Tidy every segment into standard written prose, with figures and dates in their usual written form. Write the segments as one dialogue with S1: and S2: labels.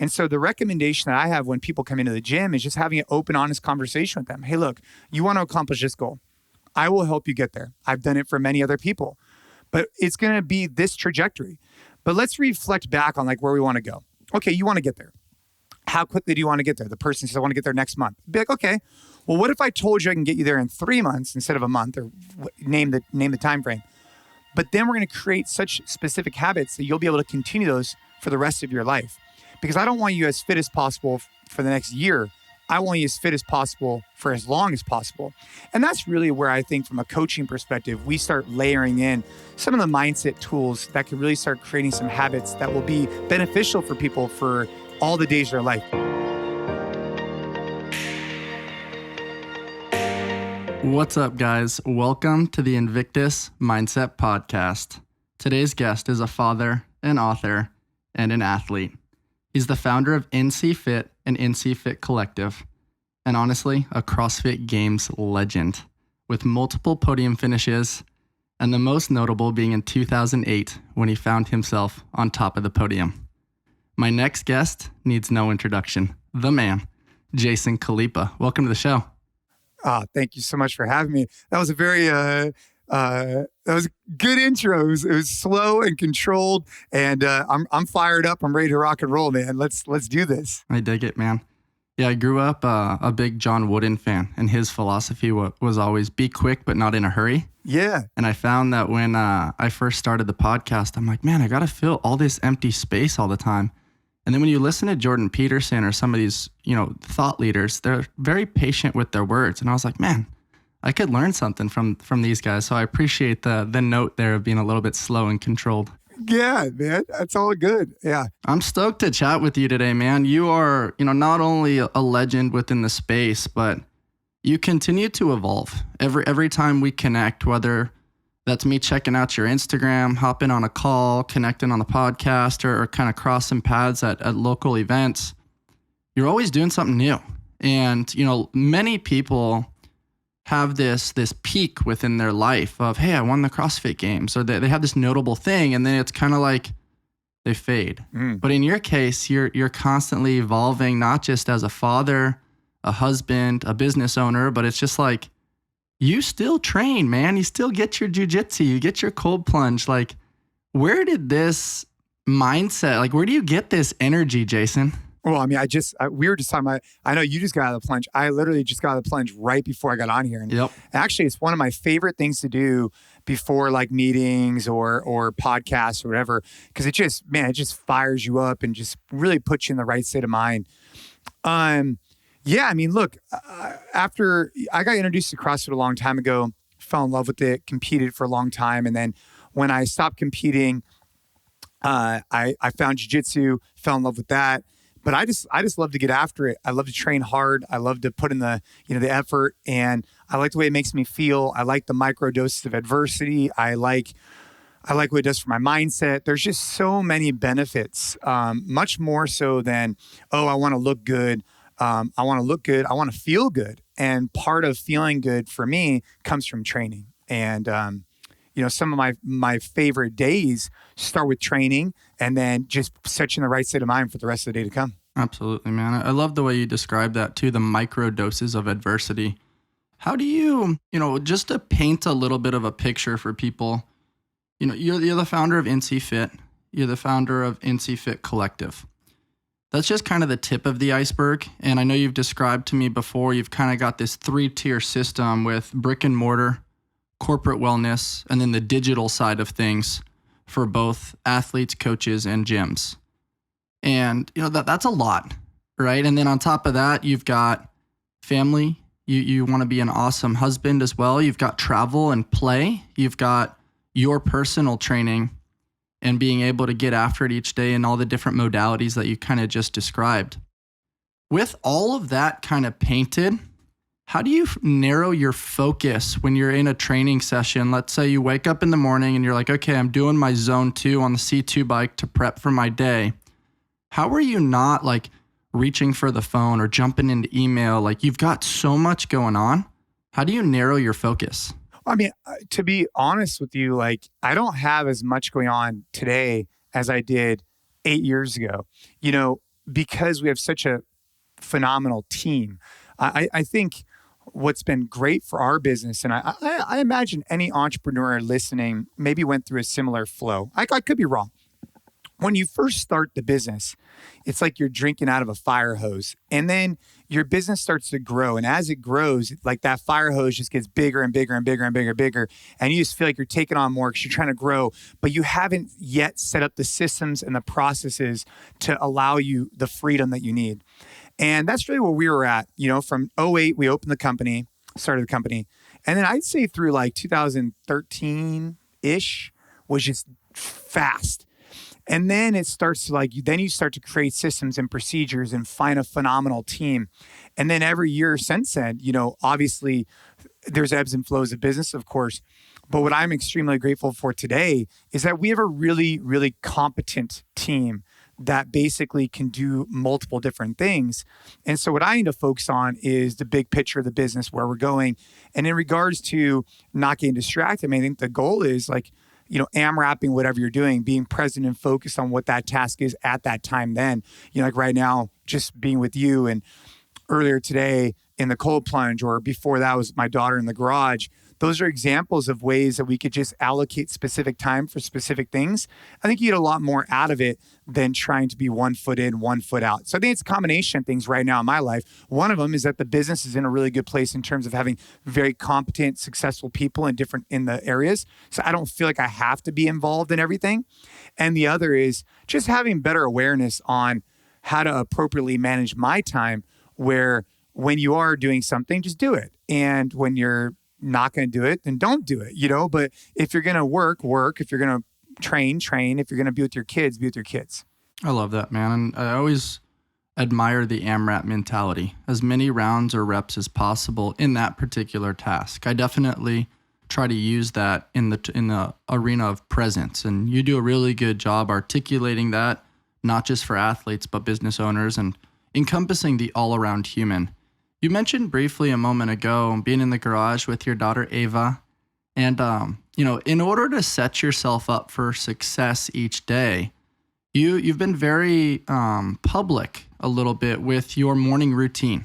S1: And so the recommendation that I have when people come into the gym is just having an open, honest conversation with them. Hey, look, you want to accomplish this goal. I will help you get there. I've done it for many other people, but it's going to be this trajectory. But let's reflect back on like where we want to go. Okay, you want to get there. How quickly do you want to get there? The person says, I want to get there next month. Be like, okay, well, what if I told you I can get you there in 3 months instead of a month, or name the time frame? But then we're going to create such specific habits that you'll be able to continue those for the rest of your life. Because I don't want you as fit as possible for the next year. I want you as fit as possible for as long as possible. And that's really where I think from a coaching perspective, we start layering in some of the mindset tools that can really start creating some habits that will be beneficial for people for all the days of their life.
S2: What's up, guys? Welcome to the Invictus Mindset Podcast. Today's guest is a father, an author, and an athlete. He's the founder of NC Fit and NC Fit Collective, and honestly, a CrossFit Games legend, with multiple podium finishes, and the most notable being in 2008 when he found himself on top of the podium. My next guest needs no introduction. The man, Jason Khalipa. Welcome to the show.
S1: Thank you so much for having me. That was a very that was a good intro. It was slow and controlled, and I'm fired up. I'm ready to rock and roll, man. Let's do this.
S2: I dig it, man. Yeah, I grew up a big John Wooden fan, and his philosophy was always be quick but not in a hurry.
S1: Yeah.
S2: And I found that when I first started the podcast, I'm like, man, I got to fill all this empty space all the time. And then when you listen to Jordan Peterson or some of these, thought leaders, they're very patient with their words. And I was like, man, I could learn something from these guys. So I appreciate the note there of being a little bit slow and controlled.
S1: Yeah, man. That's all good. Yeah.
S2: I'm stoked to chat with you today, man. You are, not only a legend within the space, but you continue to evolve every time we connect, whether that's me checking out your Instagram, hopping on a call, connecting on the podcast, or kind of crossing paths at local events. You're always doing something new. And, many people have this peak within their life of, hey, I won the CrossFit Games, or they have this notable thing, and then it's kind of like they fade. But in your case, you're constantly evolving, not just as a father, a husband, a business owner, but it's just like you still train, man. You still get your jujitsu, you get your cold plunge. Like, where did this mindset, where do you get this energy, Jason?
S1: Well, I mean, we were just talking about, I know you just got out of the plunge. I literally just got out of the plunge right before I got on here. And
S2: Yep.
S1: Actually, it's one of my favorite things to do before meetings or podcasts or whatever, because it just fires you up and just really puts you in the right state of mind. Yeah, I mean, look, after I got introduced to CrossFit a long time ago, fell in love with it, competed for a long time. And then when I stopped competing, I found jiu-jitsu, fell in love with that. But I just love to get after it. I love to train hard. I love to put in the effort, and I like the way it makes me feel. I like the micro doses of adversity. I like what it does for my mindset. There's just so many benefits, much more so than, I want to look good. I want to look good. I want to feel good. And part of feeling good for me comes from training. And some of my favorite days start with training and then just set you in the right state of mind for the rest of the day to come.
S2: Absolutely, man. I love the way you describe that too, the micro doses of adversity. How do you, just to paint a little bit of a picture for people, you're the founder of NC Fit. You're the founder of NC Fit Collective. That's just kind of the tip of the iceberg. And I know you've described to me before, you've kind of got this 3-tier system with brick and mortar, corporate wellness, and then the digital side of things for both athletes, coaches, and gyms. And that's a lot, right? And then on top of that, you've got family. You want to be an awesome husband as well. You've got travel and play. You've got your personal training and being able to get after it each day and all the different modalities that you kind of just described. With all of that kind of painted, how do you narrow your focus when you're in a training session? Let's say you wake up in the morning and you're like, okay, I'm doing my zone 2 on the C2 bike to prep for my day. How are you not reaching for the phone or jumping into email? You've got so much going on. How do you narrow your focus?
S1: I mean, to be honest with you, I don't have as much going on today as I did 8 years ago. because we have such a phenomenal team, I think what's been great for our business, and I imagine any entrepreneur listening maybe went through a similar flow. I could be wrong. When you first start the business, it's like you're drinking out of a fire hose, and then your business starts to grow. And as it grows, like that fire hose just gets bigger and bigger and bigger and bigger and bigger. And you just feel like you're taking on more because you're trying to grow, but you haven't yet set up the systems and the processes to allow you the freedom that you need. And that's really where we were at. From '08, we opened the company, started the company. And then I'd say through like 2013-ish was just fast. And then it starts to then you start to create systems and procedures and find a phenomenal team. And then every year since then, obviously there's ebbs and flows of business, of course. But what I'm extremely grateful for today is that we have a really, really competent team that basically can do multiple different things. And so what I need to focus on is the big picture of the business, where we're going. And in regards to not getting distracted, I think the goal is AMRAPing whatever you're doing, being present and focused on what that task is at that time then. Like right now, just being with you, and earlier today in the cold plunge, or before that was my daughter in the garage. Those are examples of ways that we could just allocate specific time for specific things. I think you get a lot more out of it than trying to be 1 foot in, 1 foot out. So I think it's a combination of things right now in my life. One of them is that the business is in a really good place in terms of having very competent, successful people in the areas. So I don't feel like I have to be involved in everything. And the other is just having better awareness on how to appropriately manage my time, where when you are doing something, just do it. And when you're not going to do it, then don't do it, but if you're going to work. If you're going to train. If you're going to be with your kids, be with your kids.
S2: I love that, man. And I always admire the AMRAP mentality, as many rounds or reps as possible in that particular task. I definitely try to use that in the arena of presence. And you do a really good job articulating that, not just for athletes, but business owners, and encompassing the all-around human. You mentioned briefly a moment ago being in the garage with your daughter, Ava. And, in order to set yourself up for success each day, you've been very public a little bit with your morning routine.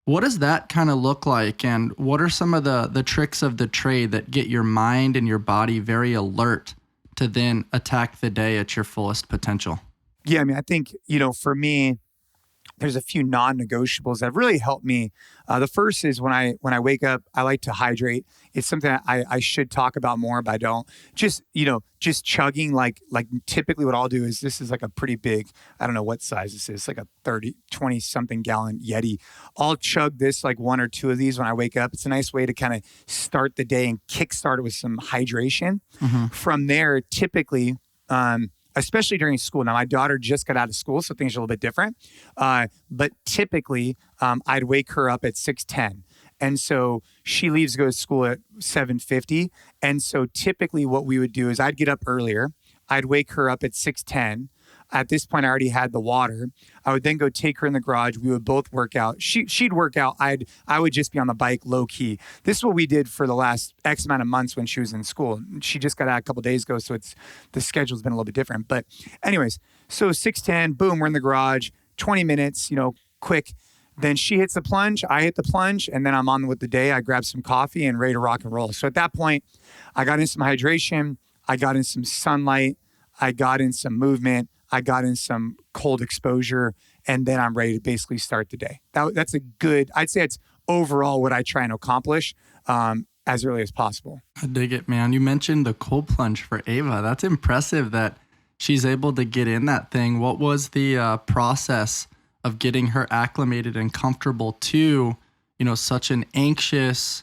S2: What does that kind of look like? And what are some of the tricks of the trade that get your mind and your body very alert to then attack the day at your fullest potential?
S1: Yeah, I think, for me, there's a few non-negotiables that have really helped me. The first is when I wake up, I like to hydrate. It's something that I should talk about more, but I don't. Just chugging, like typically what I'll do is, this is like a pretty big, I don't know what size this is, like a 20 something gallon Yeti. I'll chug this, like 1 or 2 of these when I wake up. It's a nice way to kind of start the day and kickstart it with some hydration. Mm-hmm. From there, typically, especially during school. Now, my daughter just got out of school, so things are a little bit different. But typically, I'd wake her up at 6:10. And so she leaves to go to school at 7:50. And so typically what we would do is I'd get up earlier. I'd wake her up at 6:10. At this point, I already had the water. I would then go take her in the garage. We would both work out. She'd work out. I would just be on the bike low key. This is what we did for the last X amount of months when she was in school. She just got out a couple of days ago, so the schedule's been a little bit different. But anyways, so 6:10, boom, we're in the garage. 20 minutes, quick. Then she hits the plunge, I hit the plunge, and then I'm on with the day. I grab some coffee and ready to rock and roll. So at that point, I got in some hydration. I got in some sunlight. I got in some movement. I got in some cold exposure, and then I'm ready to basically start the day. That's I'd say it's overall what I try and accomplish as early as possible.
S2: I dig it, man. You mentioned the cold plunge for Ava. That's impressive that she's able to get in that thing. What was the process of getting her acclimated and comfortable to, such an anxious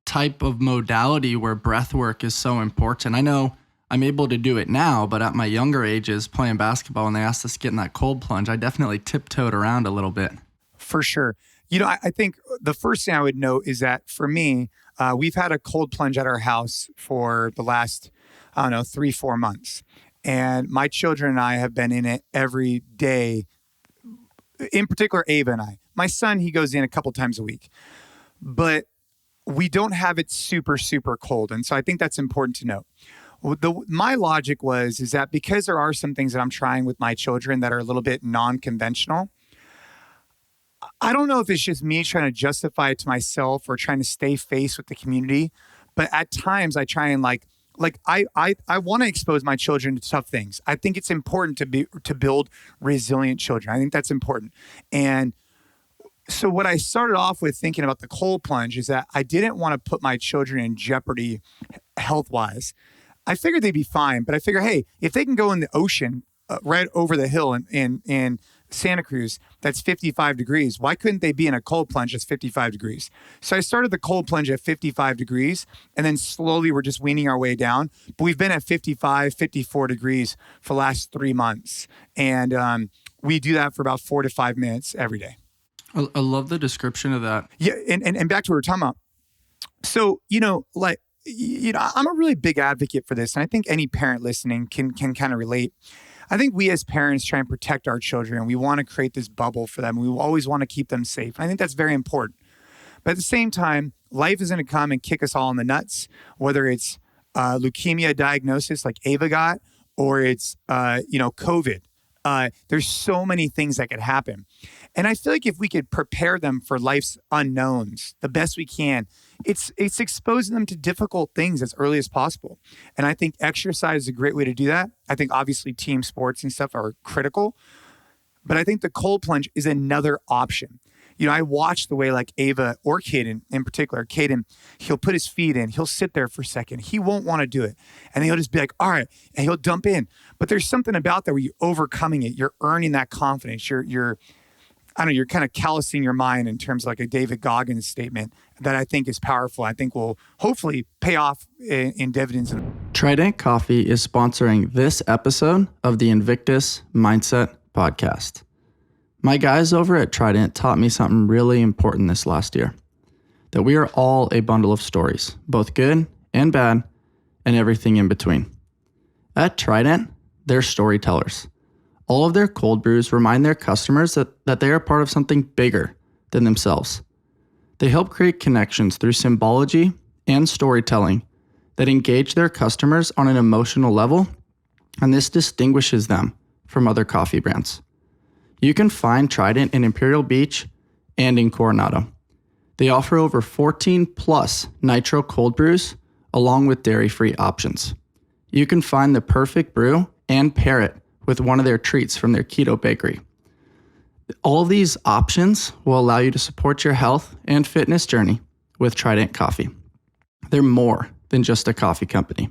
S2: type of modality where breath work is so important? I know I'm able to do it now, but at my younger ages, playing basketball, when they asked us to get in that cold plunge, I definitely tiptoed around a little bit.
S1: For sure. I think the first thing I would note is that for me, we've had a cold plunge at our house for the last, 3-4 months. And my children and I have been in it every day. In particular, Ava and I. My son, he goes in a couple times a week. But we don't have it super, super cold. And so I think that's important to note. My logic is that because there are some things that I'm trying with my children that are a little bit non-conventional, I don't know if it's just me trying to justify it to myself or trying to stay face with the community, but at times I try and I want to expose my children to tough things. I think it's important to build resilient children. I think that's important. And so what I started off with thinking about the cold plunge is that I didn't want to put my children in jeopardy health-wise. I figured they'd be fine, but I figure, hey, if they can go in the ocean right over the hill in Santa Cruz, that's 55 degrees. Why couldn't they be in a cold plunge that's 55 degrees? So I started the cold plunge at 55 degrees, and then slowly we're just weaning our way down. But we've been at 55, 54 degrees for the last 3 months. And we do that for about 4 to 5 minutes every day.
S2: I love the description of that.
S1: Yeah, and back to what we were talking about. So, I'm a really big advocate for this, and I think any parent listening can kind of relate. I think we as parents try and protect our children, and we want to create this bubble for them. We always want to keep them safe. I think that's very important. But at the same time, life is going to come and kick us all in the nuts, whether it's leukemia diagnosis like Ava got, or it's COVID. There's so many things that could happen. And I feel like if we could prepare them for life's unknowns the best we can, it's exposing them to difficult things as early as possible. And I think exercise is a great way to do that. I think obviously team sports and stuff are critical, but I think the cold plunge is another option. I watch the way like Ava or Caden in particular, he'll put his feet in, he'll sit there for a second. He won't want to do it. And he'll just be like, all right, and he'll dump in. But there's something about that where you're overcoming it. You're earning that confidence. You're kind of callousing your mind in terms of like a David Goggins statement that I think is powerful. I think will hopefully pay off in dividends.
S2: Trident Coffee is sponsoring this episode of the Invictus Mindset Podcast. My guys over at Trident taught me something really important this last year, that we are all a bundle of stories, both good and bad, and everything in between. At Trident, they're storytellers. All of their cold brews remind their customers that they are part of something bigger than themselves. They help create connections through symbology and storytelling that engage their customers on an emotional level, and this distinguishes them from other coffee brands. You can find Trident in Imperial Beach and in Coronado. They offer over 14 plus nitro cold brews along with dairy-free options. You can find the perfect brew and pair it with one of their treats from their keto bakery. All these options will allow you to support your health and fitness journey with Trident Coffee. They're more than just a coffee company.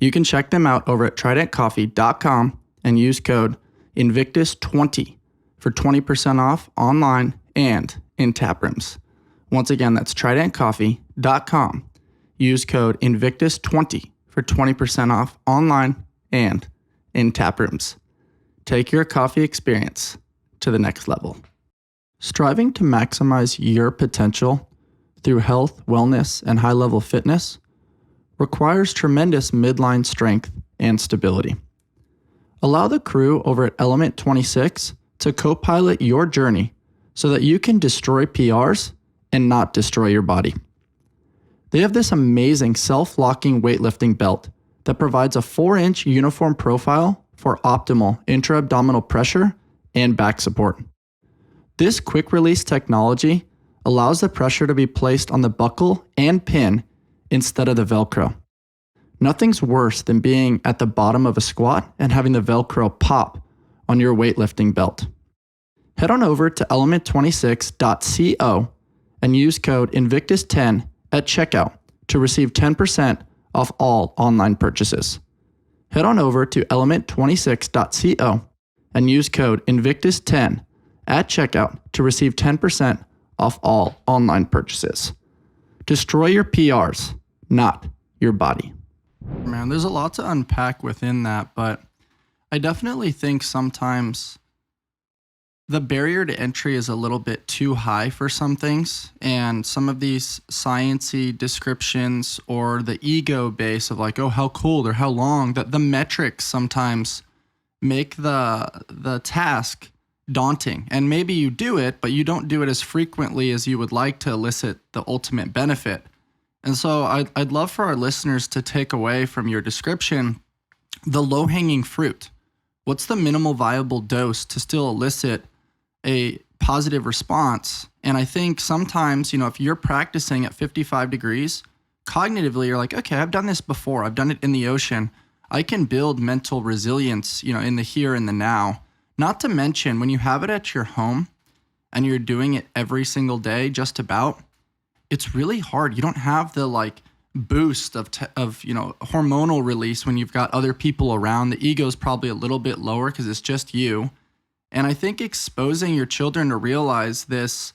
S2: You can check them out over at tridentcoffee.com and use code Invictus20 for 20% off online and in tap rooms. Once again, that's tridentcoffee.com. Use code Invictus20 for 20% off online and in tap rooms. Take your coffee experience to the next level. Striving to maximize your potential through health, wellness, and high-level fitness requires tremendous midline strength and stability. Allow the crew over at Element 26 to co-pilot your journey so that you can destroy PRs and not destroy your body. They have this amazing self-locking weightlifting belt that provides a 4-inch uniform profile for optimal intra-abdominal pressure and back support. This quick-release technology allows the pressure to be placed on the buckle and pin instead of the Velcro. Nothing's worse than being at the bottom of a squat and having the Velcro pop on your weightlifting belt. Head on over to element26.co and use code Invictus10 at checkout to receive 10% off all online purchases. Head on over to element26.co and use code Invictus10 at checkout to receive 10% off all online purchases. Destroy your PRs, not your body. Man, there's a lot to unpack within that, but I definitely think sometimes the barrier to entry is a little bit too high for some things, and some of these sciencey descriptions or the ego base of like, oh, how cold or how long, that the metrics sometimes make the task daunting. And maybe you do it, but you don't do it as frequently as you would like to elicit the ultimate benefit. And so I'd love for our listeners to take away from your description the low-hanging fruit. What's the minimal viable dose to still elicit a positive response? And I think sometimes, if you're practicing at 55 degrees, cognitively, you're like, okay, I've done this before. I've done it in the ocean. I can build mental resilience, in the here and the now. Not to mention when you have it at your home and you're doing it every single day, just about, it's really hard. You don't have the boost of hormonal release when you've got other people around. The ego's probably a little bit lower because it's just you. And I think exposing your children to realize this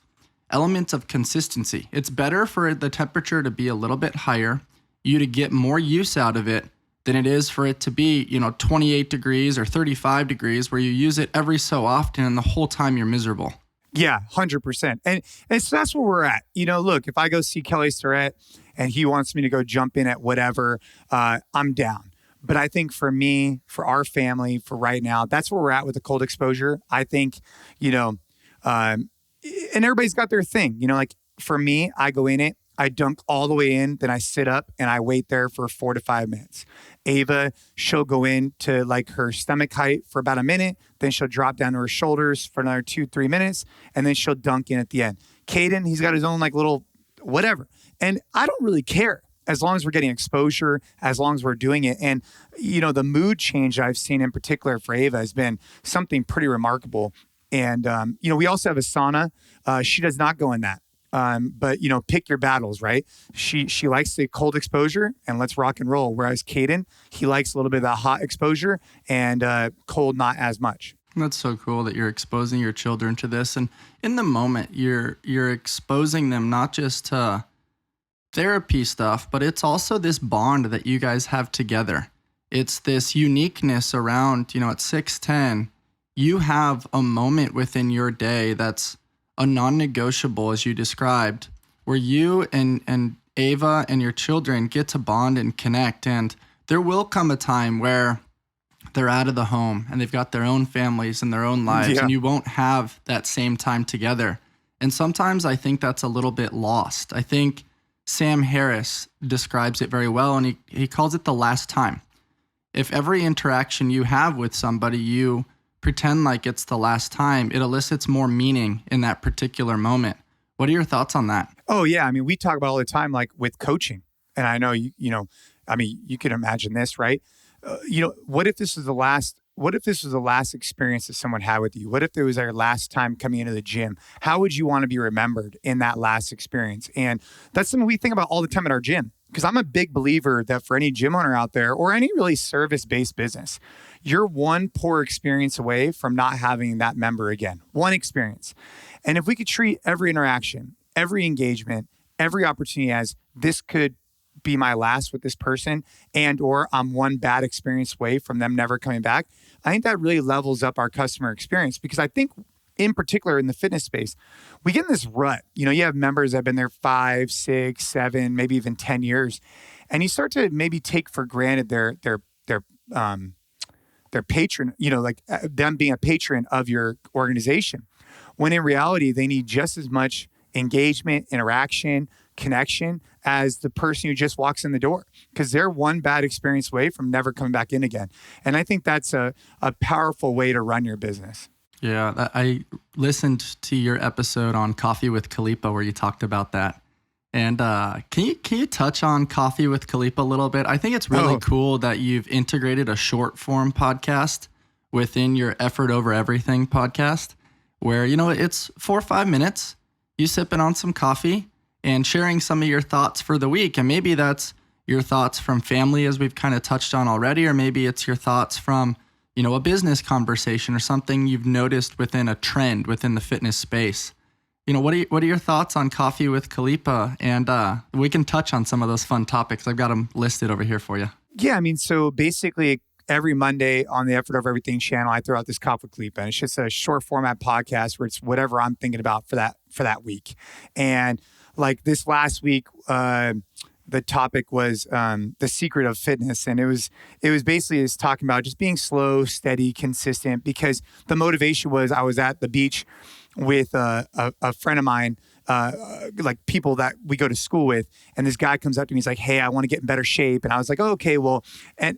S2: element of consistency. It's better for the temperature to be a little bit higher, you to get more use out of it than it is for it to be, 28 degrees or 35 degrees where you use it every so often and the whole time you're miserable.
S1: Yeah, 100%. And so that's where we're at. Look, if I go see Kelly Starrett and he wants me to go jump in at whatever, I'm down. But I think for me, for our family, for right now, that's where we're at with the cold exposure. I think, and everybody's got their thing. For me, I go in it, I dunk all the way in, then I sit up and I wait there for 4 to 5 minutes. Ava, she'll go in to her stomach height for about a minute, then she'll drop down to her shoulders for another 2-3 minutes, and then she'll dunk in at the end. Caden, he's got his own little whatever. And I don't really care as long as we're getting exposure, as long as we're doing it. And, the mood change I've seen in particular for Ava has been something pretty remarkable. And, we also have a sauna. She does not go in that. But pick your battles, right? She likes the cold exposure and let's rock and roll. Whereas Caden, he likes a little bit of that hot exposure and cold, not as much.
S2: That's so cool that you're exposing your children to this. And in the moment, you're exposing them not just to therapy stuff, but it's also this bond that you guys have together. It's this uniqueness around, at 6'10", you have a moment within your day that's a non-negotiable, as you described, where you and Ava and your children get to bond and connect. And there will come a time where they're out of the home and they've got their own families and their own lives, and you won't have that same time together. And sometimes I think that's a little bit lost. I think Sam Harris describes it very well, and he calls it the last time. If every interaction you have with somebody, you pretend like it's the last time, it elicits more meaning in that particular moment. What are your thoughts on that?
S1: Oh, yeah. I mean, we talk about all the time, with coaching. And I know, you can imagine this, right? What if this was the last experience that someone had with you? What if it was their last time coming into the gym? How would you want to be remembered in that last experience? And that's something we think about all the time at our gym. Because I'm a big believer that for any gym owner out there or any really service-based business, you're one poor experience away from not having that member again. One experience. And if we could treat every interaction, every engagement, every opportunity as this could be my last with this person, and or I'm one bad experience away from them never coming back, I think that really levels up our customer experience. Because I think in particular in the fitness space, we get in this rut. You have members that have been there 5, 6, 7, maybe even 10 years. And you start to maybe take for granted their patron, them being a patron of your organization. When in reality, they need just as much engagement, interaction, connection as the person who just walks in the door, because they're one bad experience away from never coming back in again. And I think that's a powerful way to run your business.
S2: Yeah, I listened to your episode on Coffee with Khalipa where you talked about that. And can you touch on Coffee with Khalipa a little bit? I think it's really cool that you've integrated a short form podcast within your Effort Over Everything podcast, where, it's 4 or 5 minutes, you sipping on some coffee and sharing some of your thoughts for the week. And maybe that's your thoughts from family, as we've kind of touched on already, or maybe it's your thoughts from a business conversation or something you've noticed within a trend within the fitness space. What are your thoughts on Coffee with Khalipa? And we can touch on some of those fun topics. I've got them listed over here for you.
S1: Yeah, so basically every Monday on the Effort Over Everything channel, I throw out this Coffee with Khalipa, and it's just a short format podcast where it's whatever I'm thinking about for that week. And this last week, the topic was the secret of fitness. And it was basically talking about just being slow, steady, consistent, because the motivation was I was at the beach with a friend of mine like people that we go to school with. And this guy comes up to me, he's like, hey, I want to get in better shape. And I was like, oh, okay, well, and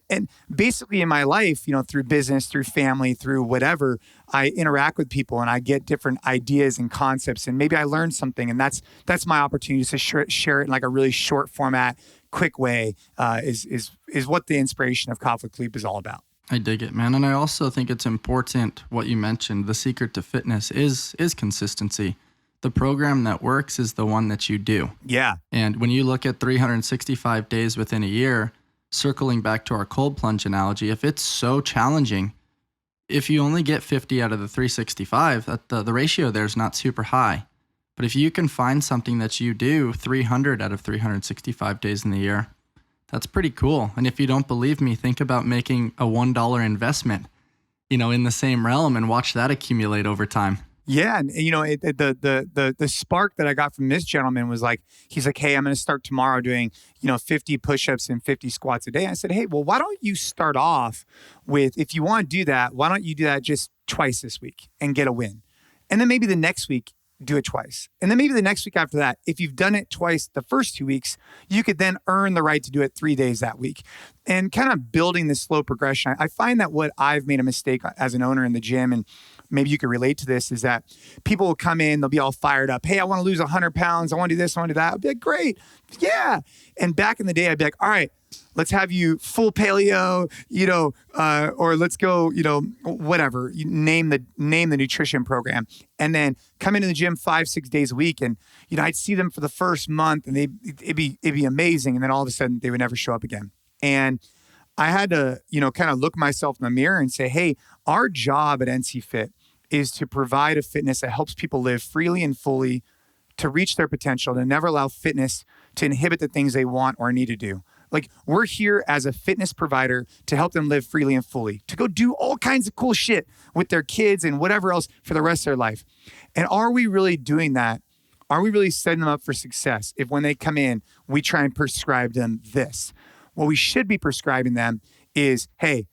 S1: basically in my life, through business, through family, through whatever, I interact with people and I get different ideas and concepts, and maybe I learn something, and that's my opportunity to share it in like a really short format, quick way, is what the inspiration of Conflict Leap is all about.
S2: I dig it, man. And I also think it's important what you mentioned. The secret to fitness is consistency. The program that works is the one that you do.
S1: Yeah.
S2: And when you look at 365 days within a year, circling back to our cold plunge analogy, if it's so challenging, if you only get 50 out of the 365, the ratio there is not super high. But if you can find something that you do 300 out of 365 days in the year, that's pretty cool. And if you don't believe me, think about making a $1 investment, in the same realm, and watch that accumulate over time.
S1: Yeah. And the spark that I got from this gentleman was like, he's like, hey, I'm going to start tomorrow doing, 50 push-ups and 50 squats a day. And I said, hey, well, why don't you start off with, if you want to do that, why don't you do that just twice this week and get a win? And then maybe the next week, do it twice. And then maybe the next week after that, if you've done it twice the first 2 weeks, you could then earn the right to do it 3 days that week. And kind of building this slow progression. I find that what I've made a mistake as an owner in the gym, and maybe you could relate to this, is that people will come in, they'll be all fired up. Hey, I want to lose 100 pounds. I want to do this, I want to do that. I'll be like, great. Yeah. And back in the day, I'd be like, all right, let's have you full paleo, or let's go, whatever, you name the nutrition program, and then come into the gym 5-6 days a week. And, I'd see them for the first month and it'd be amazing. And then all of a sudden they would never show up again. And I had to, kind of look myself in the mirror and say, hey, our job at NC Fit is to provide a fitness that helps people live freely and fully, to reach their potential, to never allow fitness to inhibit the things they want or need to do. Like, we're here as a fitness provider to help them live freely and fully, to go do all kinds of cool shit with their kids and whatever else for the rest of their life. And are we really doing that? Are we really setting them up for success if when they come in, we try and prescribe them this? What we should be prescribing them is, hey,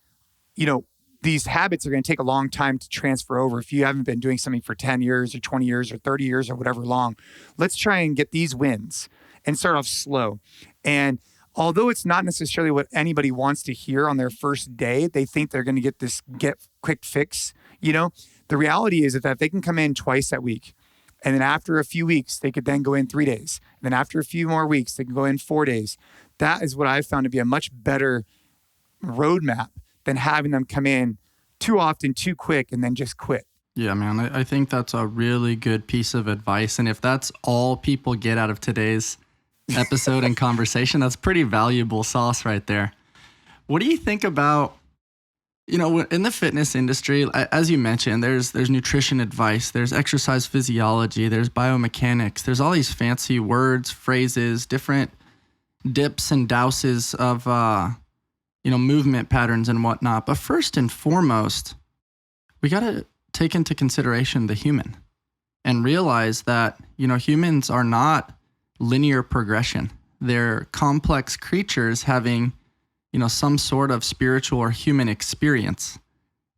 S1: these habits are going to take a long time to transfer over. If you haven't been doing something for 10 years or 20 years or 30 years or whatever long, let's try and get these wins and start off slow. And although it's not necessarily what anybody wants to hear on their first day, they think they're going to get this quick fix. The reality is that if they can come in twice that week, and then after a few weeks, they could then go in 3 days. And then after a few more weeks, they can go in 4 days. That is what I've found to be a much better roadmap than having them come in too often, too quick, and then just quit.
S2: Yeah, man, I think that's a really good piece of advice. And if that's all people get out of today's episode and conversation, that's pretty valuable sauce right there. What do you think about, in the fitness industry, as you mentioned, there's nutrition advice, there's exercise physiology, there's biomechanics, there's all these fancy words, phrases, different dips and douses of, movement patterns and whatnot. But first and foremost, we got to take into consideration the human and realize that, humans are not linear progression. They're complex creatures having, some sort of spiritual or human experience.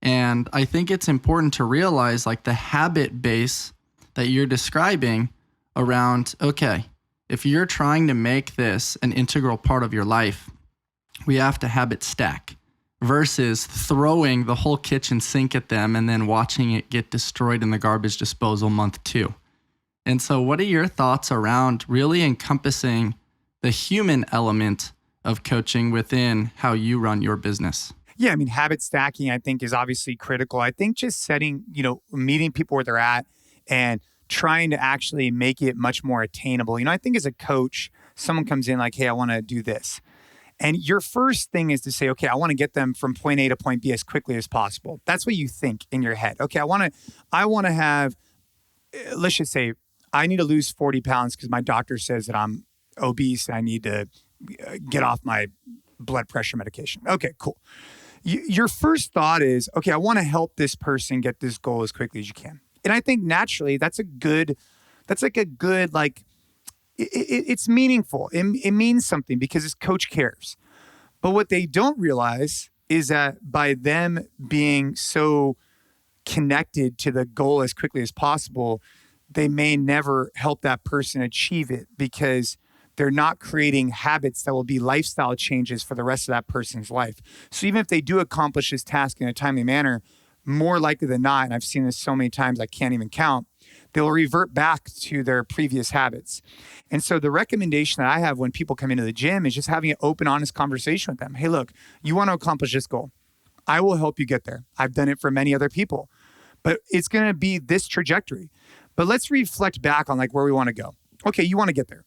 S2: And I think it's important to realize, like, the habit base that you're describing around, okay, if you're trying to make this an integral part of your life, we have to habit stack versus throwing the whole kitchen sink at them and then watching it get destroyed in the garbage disposal month 2. And so what are your thoughts around really encompassing the human element of coaching within how you run your business?
S1: Yeah, habit stacking, I think, is obviously critical. I think just setting, meeting people where they're at and trying to actually make it much more attainable. I think as a coach, someone comes in like, hey, I want to do this. And your first thing is to say, okay, I want to get them from point A to point B as quickly as possible. That's what you think in your head. Okay, I want to have, let's just say, I need to lose 40 pounds because my doctor says that I'm obese and I need to get off my blood pressure medication. Okay, cool. Your first thought is, okay, I want to help this person get this goal as quickly as you can. And I think naturally it's meaningful. It means something because this coach cares. But what they don't realize is that by them being so connected to the goal as quickly as possible, they may never help that person achieve it because they're not creating habits that will be lifestyle changes for the rest of that person's life. So even if they do accomplish this task in a timely manner, more likely than not, and I've seen this so many times I can't even count, they'll revert back to their previous habits. And so the recommendation that I have when people come into the gym is just having an open, honest conversation with them. Hey, look, you want to accomplish this goal. I will help you get there. I've done it for many other people, but it's going to be this trajectory. But let's reflect back on like where we want to go. Okay, you want to get there.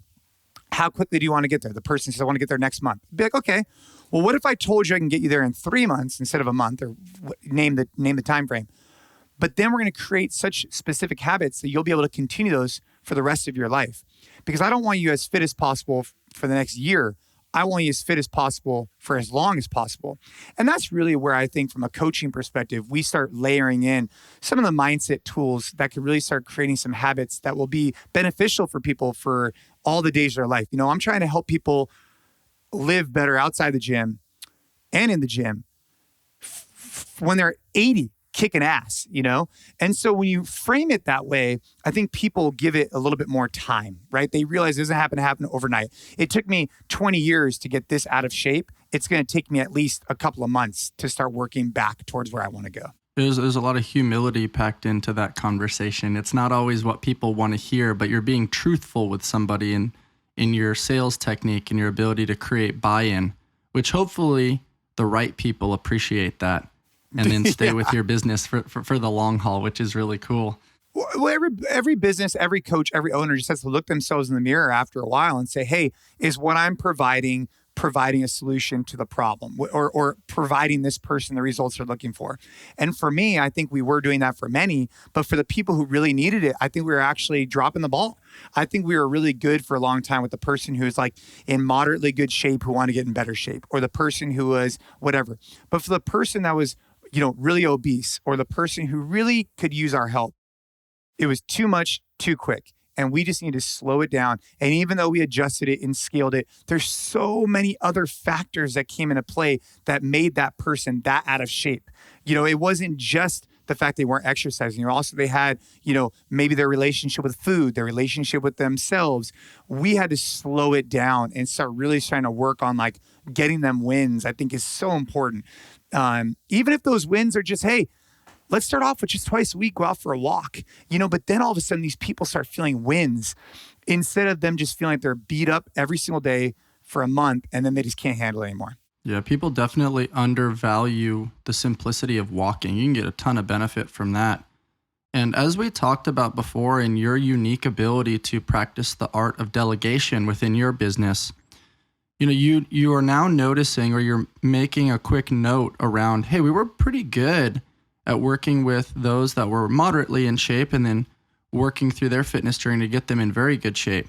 S1: How quickly do you want to get there? The person says, I want to get there next month. Be like, okay, well, what if I told you I can get you there in 3 months instead of a month, or name the time frame? But then we're going to create such specific habits that you'll be able to continue those for the rest of your life. Because I don't want you as fit as possible for the next year. I want you as fit as possible for as long as possible. And that's really where I think from a coaching perspective, we start layering in some of the mindset tools that could really start creating some habits that will be beneficial for people for all the days of their life. You know, I'm trying to help people live better outside the gym and in the gym when they're 80, kicking ass, you know? And so when you frame it that way, I think people give it a little bit more time, right? They realize it doesn't happen overnight. It took me 20 years to get this out of shape. It's going to take me at least a couple of months to start working back towards where I want to go.
S2: There's a lot of humility packed into that conversation. It's not always what people want to hear, but you're being truthful with somebody in your sales technique and your ability to create buy-in, which hopefully the right people appreciate that and then stay with your business for the long haul, which is really cool.
S1: Well, every business, every coach, every owner just has to look themselves in the mirror after a while and say, hey, is what I'm providing a solution to the problem, or providing this person the results they're looking for? And for me, I think we were doing that for many, but for the people who really needed it, I think we were actually dropping the ball. I think we were really good for a long time with the person who's like in moderately good shape who wanted to get in better shape, or the person who was whatever. But for the person that was, you know, really obese, or the person who really could use our help, it was too much, too quick. And we just need to slow it down. And even though we adjusted it and scaled it, there's so many other factors that came into play that made that person that out of shape. You know, it wasn't just the fact they weren't exercising. Also, they had, you know, maybe their relationship with food, their relationship with themselves. We had to slow it down and start really trying to work on like getting them wins. I think is so important. Even if those wins are just, hey, let's start off with just twice a week, go out for a walk, you know, but then all of a sudden these people start feeling wins instead of them just feeling like they're beat up every single day for a month and then they just can't handle it anymore.
S2: Yeah, people definitely undervalue the simplicity of walking. You can get a ton of benefit from that. And as we talked about before, in your unique ability to practice the art of delegation within your business, you know, you are now noticing, or you're making a quick note around, hey, we were pretty good at working with those that were moderately in shape and then working through their fitness journey to get them in very good shape.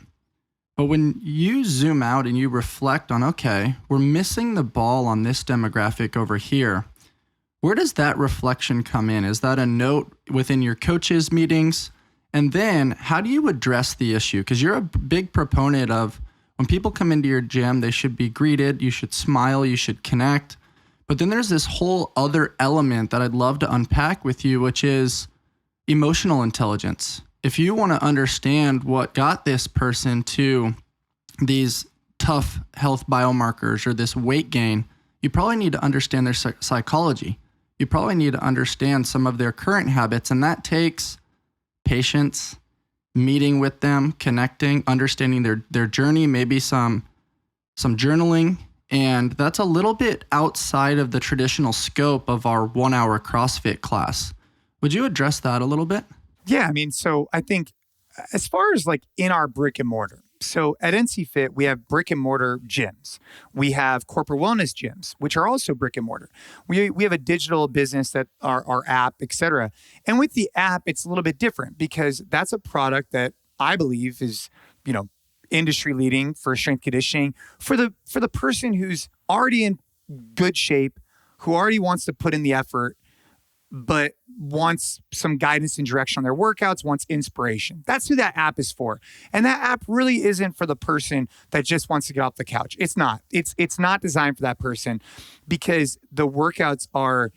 S2: But when you zoom out and you reflect on, okay, we're missing the ball on this demographic over here, where does that reflection come in? Is that a note within your coaches' meetings? And then how do you address the issue? Because you're a big proponent of when people come into your gym, they should be greeted, you should smile, you should connect. But then there's this whole other element that I'd love to unpack with you, which is emotional intelligence. If you want to understand what got this person to these tough health biomarkers or this weight gain, you probably need to understand their psychology. You probably need to understand some of their current habits, and that takes patience, meeting with them, connecting, understanding their journey, maybe some journaling. And that's a little bit outside of the traditional scope of our 1 hour CrossFit class. Would you address that a little bit?
S1: Yeah, I mean, so I think as far as like in our brick and mortar, so at NC Fit, we have brick and mortar gyms. We have corporate wellness gyms, which are also brick and mortar. We have a digital business that our app, et cetera. And with the app, it's a little bit different because that's a product that I believe is, you know, industry leading for strength conditioning for the person who's already in good shape, who already wants to put in the effort, but wants some guidance and direction on their workouts, wants inspiration. That's who that app is for. And that app really isn't for the person that just wants to get off the couch. It's not. It's not designed for that person because the workouts are,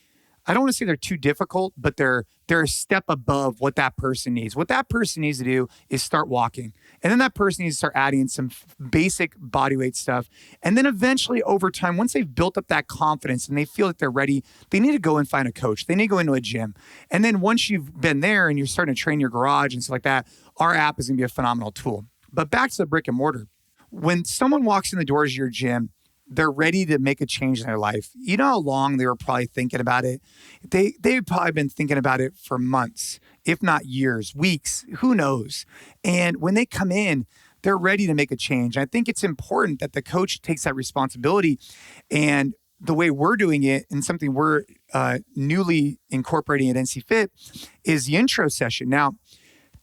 S1: I don't want to say they're too difficult, but they're a step above what that person needs. What that person needs to do is start walking. And then that person needs to start adding some basic bodyweight stuff. And then eventually over time, once they've built up that confidence and they feel that they're ready, they need to go and find a coach. They need to go into a gym. And then once you've been there and you're starting to train your garage and stuff like that, our app is going to be a phenomenal tool. But back to the brick and mortar. When someone walks in the doors of your gym, they're ready to make a change in their life. You know how long they were probably thinking about it? They've probably been thinking about it for months, if not years, weeks, who knows? And when they come in, they're ready to make a change. I think it's important that the coach takes that responsibility. And the way we're doing it, and something we're newly incorporating at NC Fit, is the intro session. Now,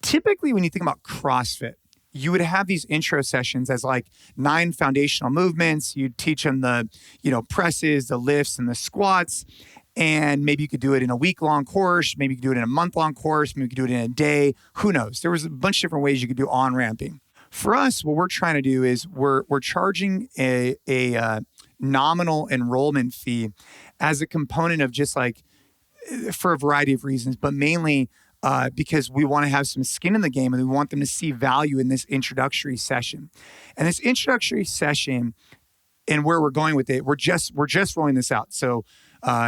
S1: typically when you think about CrossFit, you would have these intro sessions as like 9 foundational movements. You'd teach them the, presses, the lifts, and the squats. And maybe you could do it in a week-long course. Maybe you could do it in a month-long course. Maybe you could do it in a day. Who knows? There was a bunch of different ways you could do on-ramping. For us, what we're trying to do is we're charging a nominal enrollment fee as a component of just like, for a variety of reasons, but mainly because we want to have some skin in the game and we want them to see value in this introductory session. And this introductory session, and where we're going with it, we're just rolling this out. So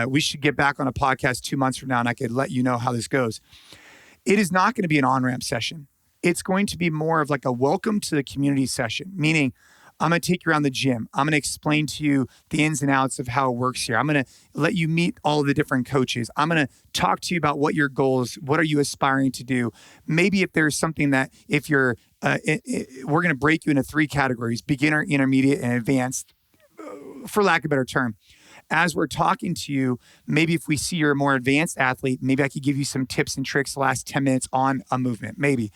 S1: we should get back on a podcast 2 months from now and I could let you know how this goes. It is not going to be an on-ramp session. It's going to be more of like a welcome to the community session, meaning I'm going to take you around the gym. I'm going to explain to you the ins and outs of how it works here. I'm going to let you meet all of the different coaches. I'm going to talk to you about what your goals, what are you aspiring to do? Maybe if there's something that if you're, we're going to break you into 3 categories: beginner, intermediate, and advanced, for lack of a better term. As we're talking to you, maybe if we see you're a more advanced athlete, maybe I could give you some tips and tricks the last 10 minutes on a movement. Maybe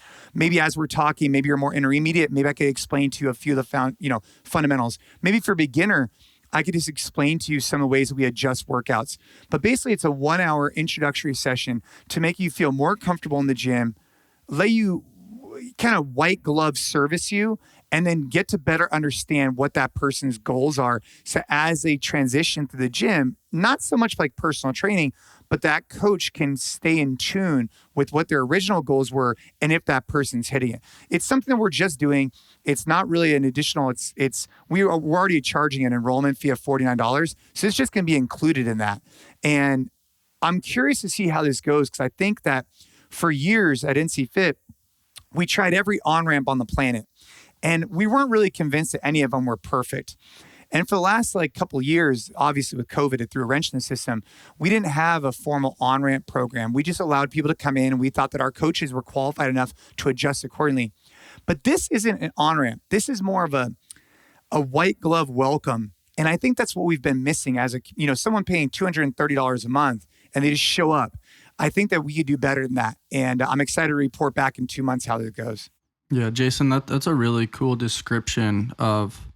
S1: as we're talking, maybe you're more intermediate. Maybe I could explain to you a few of the fundamentals. Maybe for beginner, I could just explain to you some of the ways that we adjust workouts. But basically, it's a 1-hour introductory session to make you feel more comfortable in the gym, let you kind of white glove service you, and then get to better understand what that person's goals are. So as they transition through the gym, not so much like personal training, but that coach can stay in tune with what their original goals were and if that person's hitting it. It's something that we're just doing. It's not really an additional, we're already charging an enrollment fee of $49. So it's just going to be included in that. And I'm curious to see how this goes, because I think that for years at NC Fit, we tried every on-ramp on the planet. And we weren't really convinced that any of them were perfect. And for the last couple of years, obviously with COVID, it threw a wrench in the system. We didn't have a formal on-ramp program. We just allowed people to come in, and we thought that our coaches were qualified enough to adjust accordingly. But this isn't an on-ramp. This is more of a white glove welcome. And I think that's what we've been missing as someone paying $230 a month and they just show up. I think that we could do better than that. And I'm excited to report back in 2 months how that goes.
S2: Yeah, Jason, that's a really cool description of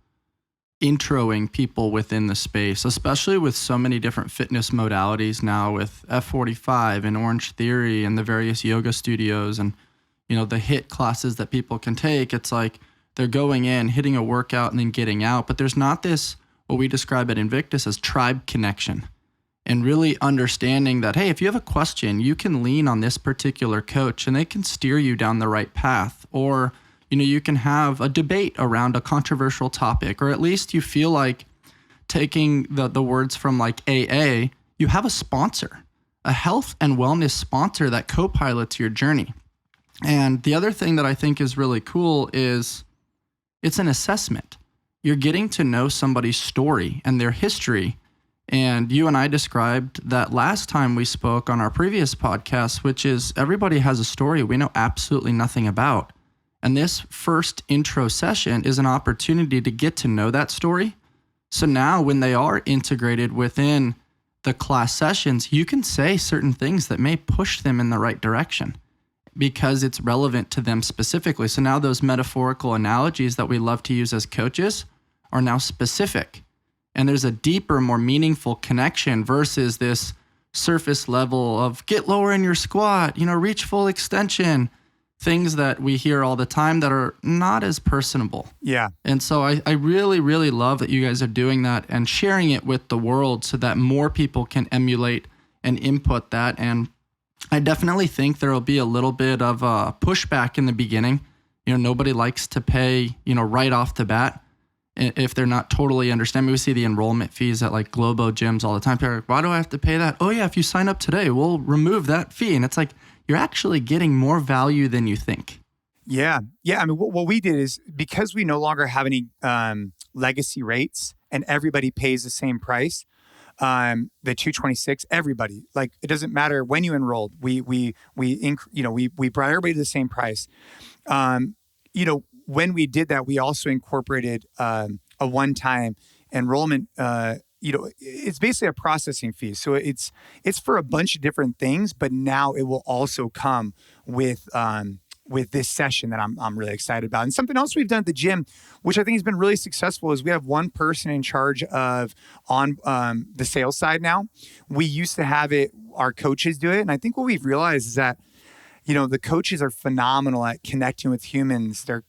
S2: introing people within the space, especially with so many different fitness modalities now with F45 and Orange Theory and the various yoga studios and, the HIIT classes that people can take. It's like they're going in, hitting a workout and then getting out. But there's not this, what we describe at Invictus as tribe connection. And really understanding that, hey, if you have a question, you can lean on this particular coach and they can steer you down the right path. Or, you can have a debate around a controversial topic, or at least you feel like taking the words from like AA, you have a sponsor, a health and wellness sponsor that co-pilots your journey. And the other thing that I think is really cool is it's an assessment. You're getting to know somebody's story and their history. And you and I described that last time we spoke on our previous podcast, which is everybody has a story we know absolutely nothing about. And this first intro session is an opportunity to get to know that story. So now when they are integrated within the class sessions, you can say certain things that may push them in the right direction because it's relevant to them specifically. So now those metaphorical analogies that we love to use as coaches are now specific. And there's a deeper, more meaningful connection versus this surface level of get lower in your squat, reach full extension, things that we hear all the time that are not as personable.
S1: Yeah.
S2: And so I really, really love that you guys are doing that and sharing it with the world so that more people can emulate and input that. And I definitely think there will be a little bit of a pushback in the beginning. Nobody likes to pay, right off the bat if they're not totally understanding. We see the enrollment fees at like Globo gyms all the time. People are like, why do I have to pay that? Oh yeah, if you sign up today, we'll remove that fee. And it's like, you're actually getting more value than you think.
S1: Yeah. I mean, what we did is, because we no longer have any legacy rates and everybody pays the same price, the 226, everybody, like, it doesn't matter when you enrolled, we brought everybody to the same price. When we did that, we also incorporated a one-time enrollment. It's basically a processing fee. So it's for a bunch of different things, but now it will also come with this session that I'm really excited about. And something else we've done at the gym, which I think has been really successful, is we have one person in charge of on the sales side now. We used to have our coaches do it. And I think what we've realized is that, the coaches are phenomenal at connecting with humans. They're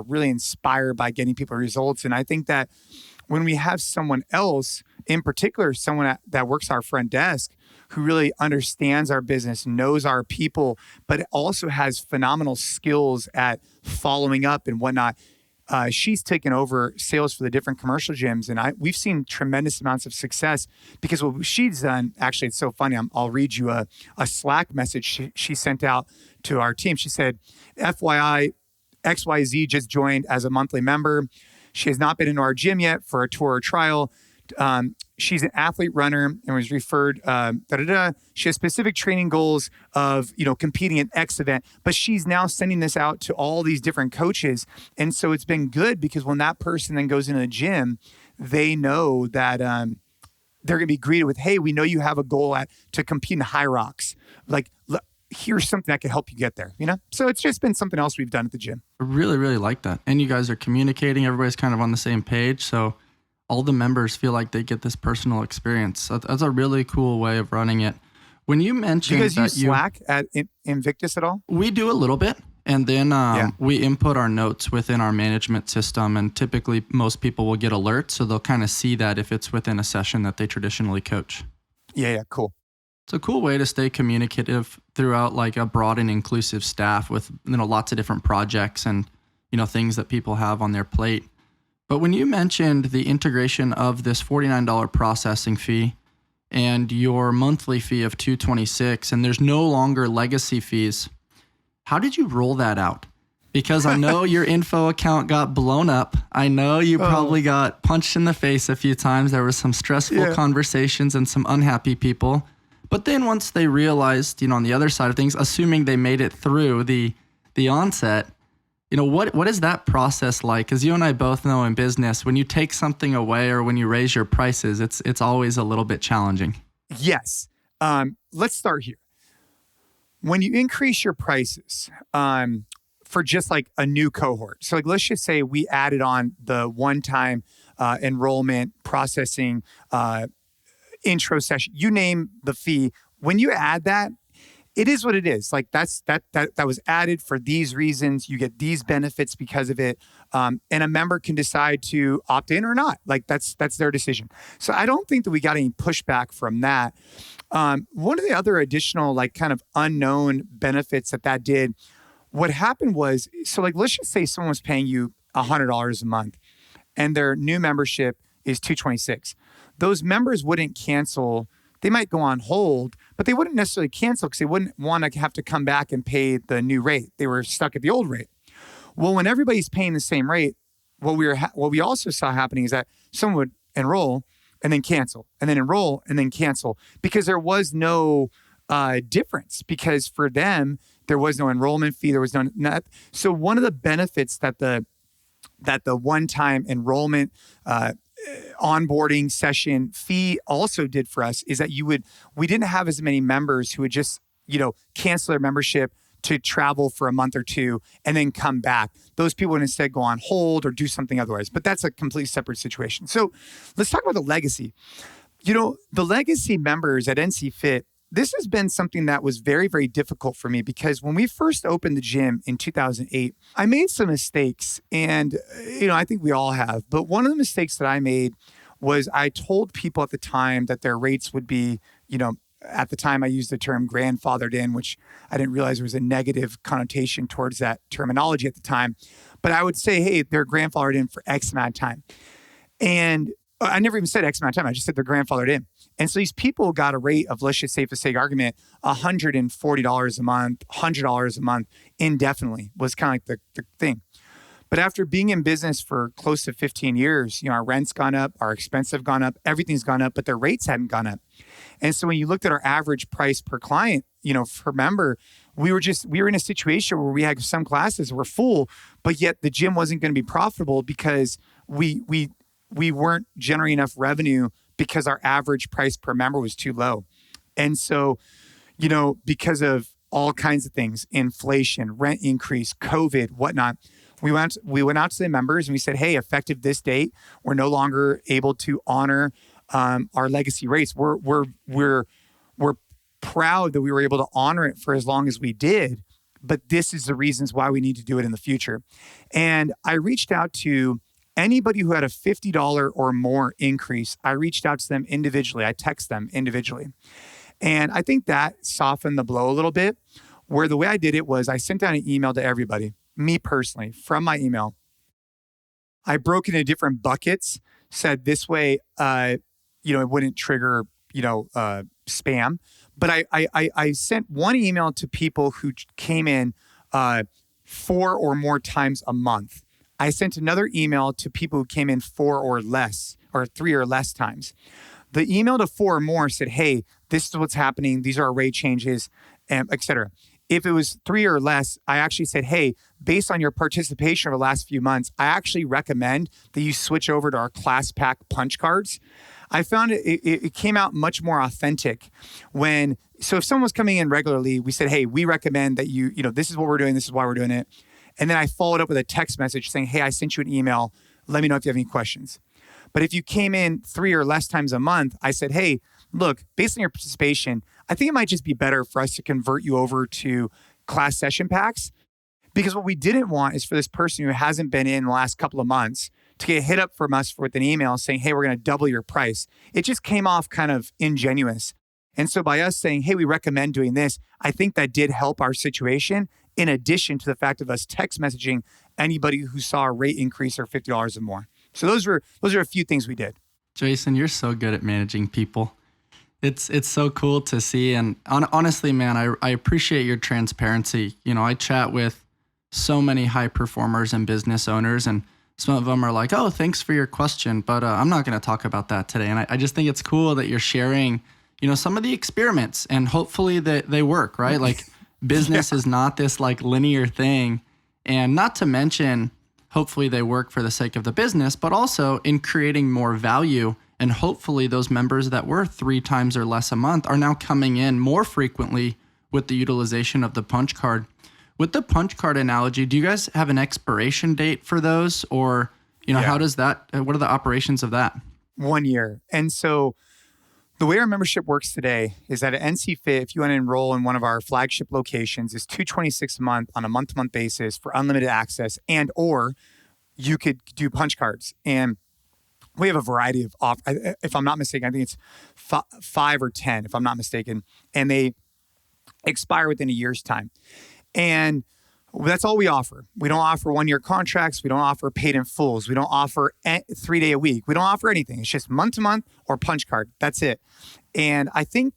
S1: really inspired by getting people results. And I think that when we have someone else, in particular, someone that works our front desk, who really understands our business, knows our people, but also has phenomenal skills at following up and whatnot. She's taken over sales for the different commercial gyms, and we've seen tremendous amounts of success because what she's done, actually, it's so funny. I'll read you a Slack message she sent out to our team. She said, FYI, XYZ just joined as a monthly member. She has not been into our gym yet for a tour or trial. She's an athlete runner and was referred, She has specific training goals of, competing in X event, but she's now sending this out to all these different coaches. And so it's been good because when that person then goes into the gym, they know that, they're going to be greeted with, hey, we know you have a goal to compete in high rocks. Like, here's something that can help you get there, So it's just been something else we've done at the gym.
S2: I really, really like that. And you guys are communicating. Everybody's kind of on the same page. So all the members feel like they get this personal experience. So that's a really cool way of running it. When you mentioned,
S1: do you guys use Slack at Invictus at all?
S2: We do a little bit. And then we input our notes within our management system. And typically most people will get alerts. So they'll kind of see that if it's within a session that they traditionally coach.
S1: Yeah, cool.
S2: It's a cool way to stay communicative throughout like a broad and inclusive staff with, lots of different projects and, things that people have on their plate. But when you mentioned the integration of this $49 processing fee and your monthly fee of $226, and there's no longer legacy fees, how did you roll that out? Because I know your info account got blown up. I know you probably got punched in the face a few times. There were some stressful conversations and some unhappy people. But then once they realized, on the other side of things, assuming they made it through the onset, what is that process like? Because you and I both know in business, when you take something away or when you raise your prices, it's always a little bit challenging.
S1: Yes. Let's start here. When you increase your prices for just like a new cohort, so like let's just say we added on the one-time enrollment processing intro session, you name the fee. When you add that, it is what it is. Like that was added for these reasons. You get these benefits because of it. And a member can decide to opt in or not. Like that's their decision. So I don't think that we got any pushback from that. One of the other additional like kind of unknown benefits that did, what happened was, so like let's just say someone was paying you $100 a month and their new membership is $226. Those members wouldn't cancel. They might go on hold, but they wouldn't necessarily cancel because they wouldn't want to have to come back and pay the new rate. They were stuck at the old rate. Well, when everybody's paying the same rate, what we also saw happening is that someone would enroll and then cancel, and then enroll and then cancel, because there was no difference. Because for them, there was no enrollment fee. There was no. So one of the benefits that the one-time enrollment onboarding session fee also did for us is that we didn't have as many members who would just, cancel their membership to travel for a month or two and then come back. Those people would instead go on hold or do something otherwise, but that's a completely separate situation. So let's talk about the legacy. The legacy members at NC Fit, this has been something that was very, very difficult for me because when we first opened the gym in 2008, I made some mistakes, and I think we all have. But one of the mistakes that I made was I told people at the time that their rates would be, at the time I used the term grandfathered in, which I didn't realize there was a negative connotation towards that terminology at the time. But I would say, hey, they're grandfathered in for X amount of time. And I never even said X amount of time. I just said they're grandfathered in. And so these people got a rate of, let's just say for sake of argument, $140 a month, $100 a month indefinitely was kind of like the thing. But after being in business for close to 15 years, our rent's gone up, our expenses have gone up, everything's gone up, but their rates hadn't gone up. And so when you looked at our average price per client, per member, we were in a situation where we had some classes were full, but yet the gym wasn't going to be profitable because we weren't generating enough revenue because our average price per member was too low. And so, because of all kinds of things, inflation, rent increase, COVID, whatnot, we went out to the members and we said, hey, effective this date, we're no longer able to honor our legacy rates. We're proud that we were able to honor it for as long as we did, but this is the reasons why we need to do it in the future. And I reached out to anybody who had a $50 or more increase. I reached out to them individually. I text them individually. And I think that softened the blow a little bit, where the way I did it was I sent out an email to everybody. Me personally, from my email, I broke into different buckets, said this way, it wouldn't trigger, spam. But I sent one email to people who came in 4 or more times a month. I sent another email to people who came in 4 or less, or 3 or less times. The email to 4 or more said, hey, this is what's happening. These are our rate changes, et cetera. If it was 3 or less, I actually said, hey, based on your participation over the last few months, I actually recommend that you switch over to our class pack punch cards. I found it came out much more authentic so if someone was coming in regularly, we said, hey, we recommend that this is what we're doing, this is why we're doing it. And then I followed up with a text message saying, hey, I sent you an email. Let me know if you have any questions. But if you came in 3 or less times a month, I said, hey, look, based on your participation, I think it might just be better for us to convert you over to class session packs. Because what we didn't want is for this person who hasn't been in the last couple of months to get hit up from us with an email saying, hey, we're going to double your price. It just came off kind of ingenuous. And so by us saying, hey, we recommend doing this, I think that did help our situation, in addition to the fact of us text messaging anybody who saw a rate increase or $50 or more. So those are a few things we did.
S2: Jason, you're so good at managing people. It's so cool to see. And honestly, man, I appreciate your transparency. I chat with so many high performers and business owners, and some of them are like, oh, thanks for your question, but I'm not going to talk about that today. And I just think it's cool that you're sharing, some of the experiments, and hopefully that they work, right? Like business is not this like linear thing. And not to mention, hopefully they work for the sake of the business, but also in creating more value. And hopefully those members that were 3 times or less a month are now coming in more frequently with the utilization of the punch card. With the punch card analogy, do you guys have an expiration date for those? Or, how does that, what are the operations of that?
S1: 1 year. And so the way our membership works today is that at NC Fit, if you want to enroll in one of our flagship locations, is $226 a month on a month-to-month basis for unlimited access, and or you could do punch cards. And we have a variety of offers. If I'm not mistaken, I think it's 5 or 10, if I'm not mistaken, and they expire within a year's time. And that's all we offer. We don't offer 1-year contracts. We don't offer paid in fulls. We don't offer 3-day a week. We don't offer anything. It's just month to month or punch card. That's it. And I think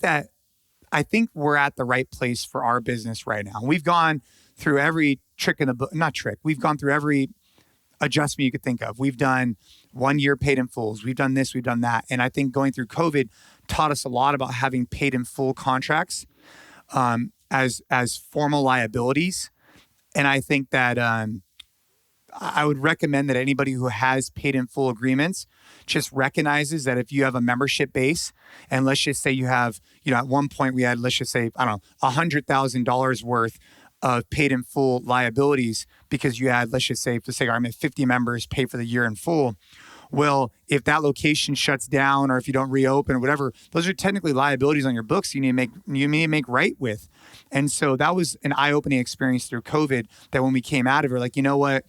S1: we're at the right place for our business right now. We've gone through every trick in the book, not trick. We've gone through every adjustment you could think of. We've done 1-year paid in fulls. We've done this, we've done that. And I think going through COVID taught us a lot about having paid in full contracts as formal liabilities. And I think that I would recommend that anybody who has paid in full agreements just recognizes that if you have a membership base, and let's just say you have, at one point we had, let's just say, $100,000 worth of paid in full liabilities because you had, let's just say, for the sake of argument, 50 members pay for the year in full. Well, if that location shuts down or if you don't reopen or whatever, those are technically liabilities on your books you need to make right with. And so that was an eye-opening experience through COVID that when we came out of it, we're like, you know what?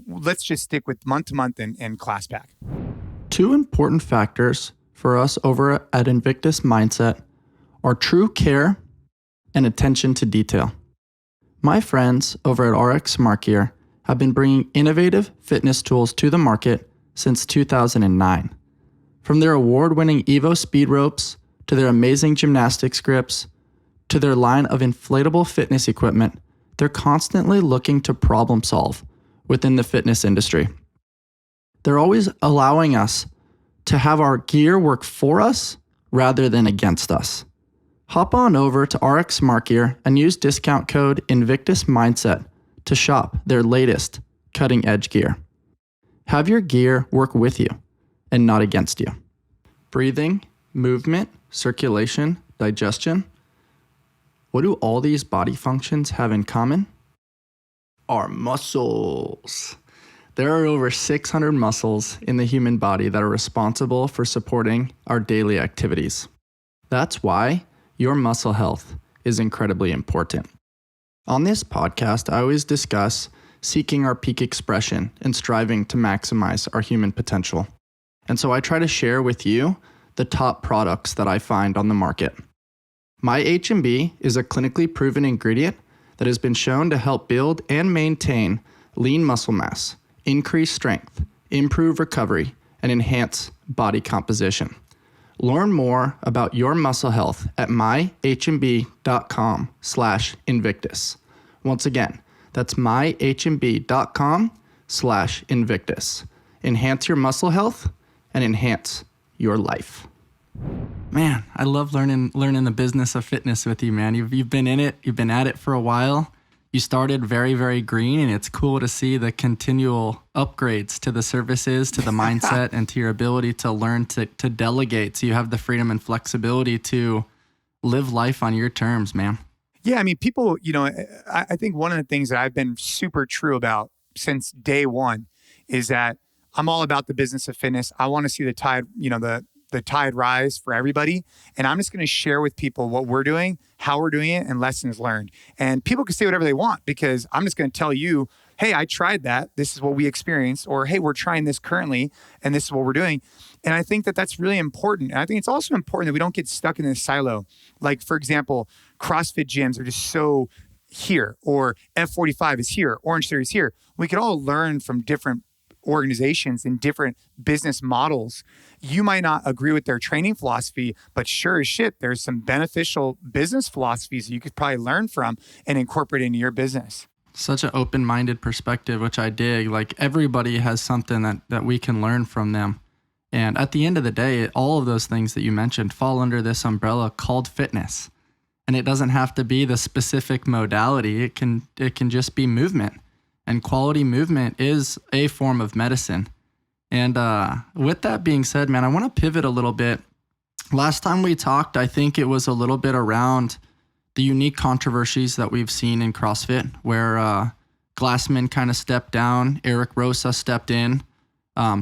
S1: Let's just stick with month-to-month and class pack.
S2: 2 important factors for us over at Invictus Mindset are true care and attention to detail. My friends over at RX Smart Gear have been bringing innovative fitness tools to the market since 2009. From their award-winning Evo speed ropes to their amazing gymnastics grips to their line of inflatable fitness equipment, they're constantly looking to problem solve within the fitness industry. They're always allowing us to have our gear work for us rather than against us. Hop on over to RX Smart Gear and use discount code Invictus Mindset to shop their latest cutting edge gear. Have your gear work with you and not against you. Breathing, movement, circulation, digestion. What do all these body functions have in common? Our muscles. There are over 600 muscles in the human body that are responsible for supporting our daily activities. That's why your muscle health is incredibly important. On this podcast, I always discuss seeking our peak expression and striving to maximize our human potential. And so I try to share with you the top products that I find on the market. My H&B is a clinically proven ingredient that has been shown to help build and maintain lean muscle mass, increase strength, improve recovery, and enhance body composition. Learn more about your muscle health at myhmb.com/Invictus. Once again, that's myhmb.com/Invictus. Enhance your muscle health and enhance your life. Man, I love learning the business of fitness with you, man. You've been in it. You've been at it for a while. You started very, very green, and it's cool to see the continual upgrades to the services, to the mindset, and to your ability to learn to delegate so you have the freedom and flexibility to live life on your terms, man.
S1: Yeah, I mean, people, I think one of the things that I've been super true about since day one is that I'm all about the business of fitness. I want to see the tide, the tide rise for everybody. And I'm just going to share with people what we're doing, how we're doing it, and lessons learned. And people can say whatever they want because I'm just going to tell you, hey, I tried that. This is what we experienced. Or, hey, we're trying this currently, and this is what we're doing. And I think that that's really important. And I think it's also important that we don't get stuck in this silo. Like, for example, CrossFit gyms are just so here, or F45 is here, Orange Theory is here. We could all learn from different organizations and different business models. You might not agree with their training philosophy, but sure as shit, there's some beneficial business philosophies you could probably learn from and incorporate into your business.
S2: Such an open-minded perspective, which I dig. Like, everybody has something that we can learn from them. And at the end of the day, all of those things that you mentioned fall under this umbrella called fitness. And it doesn't have to be the specific modality. It can just be movement. And quality movement is a form of medicine. And with that being said, man, I want to pivot a little bit. Last time we talked, I think it was a little bit around the unique controversies that we've seen in CrossFit, where Glassman kind of stepped down, Eric Rosa stepped in.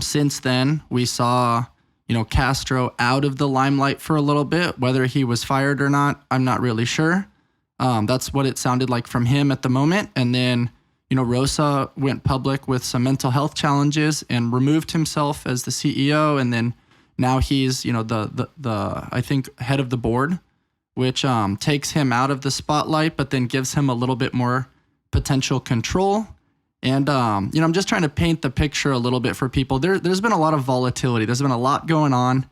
S2: Since then, we saw, Castro out of the limelight for a little bit. Whether he was fired or not, I'm not really sure. That's what it sounded like from him at the moment. And then, Rosa went public with some mental health challenges and removed himself as the CEO. And then now he's, the I think, head of the board, which takes him out of the spotlight, but then gives him a little bit more potential control. And, I'm just trying to paint the picture a little bit for people. There's been a lot of volatility. There's been a lot going on.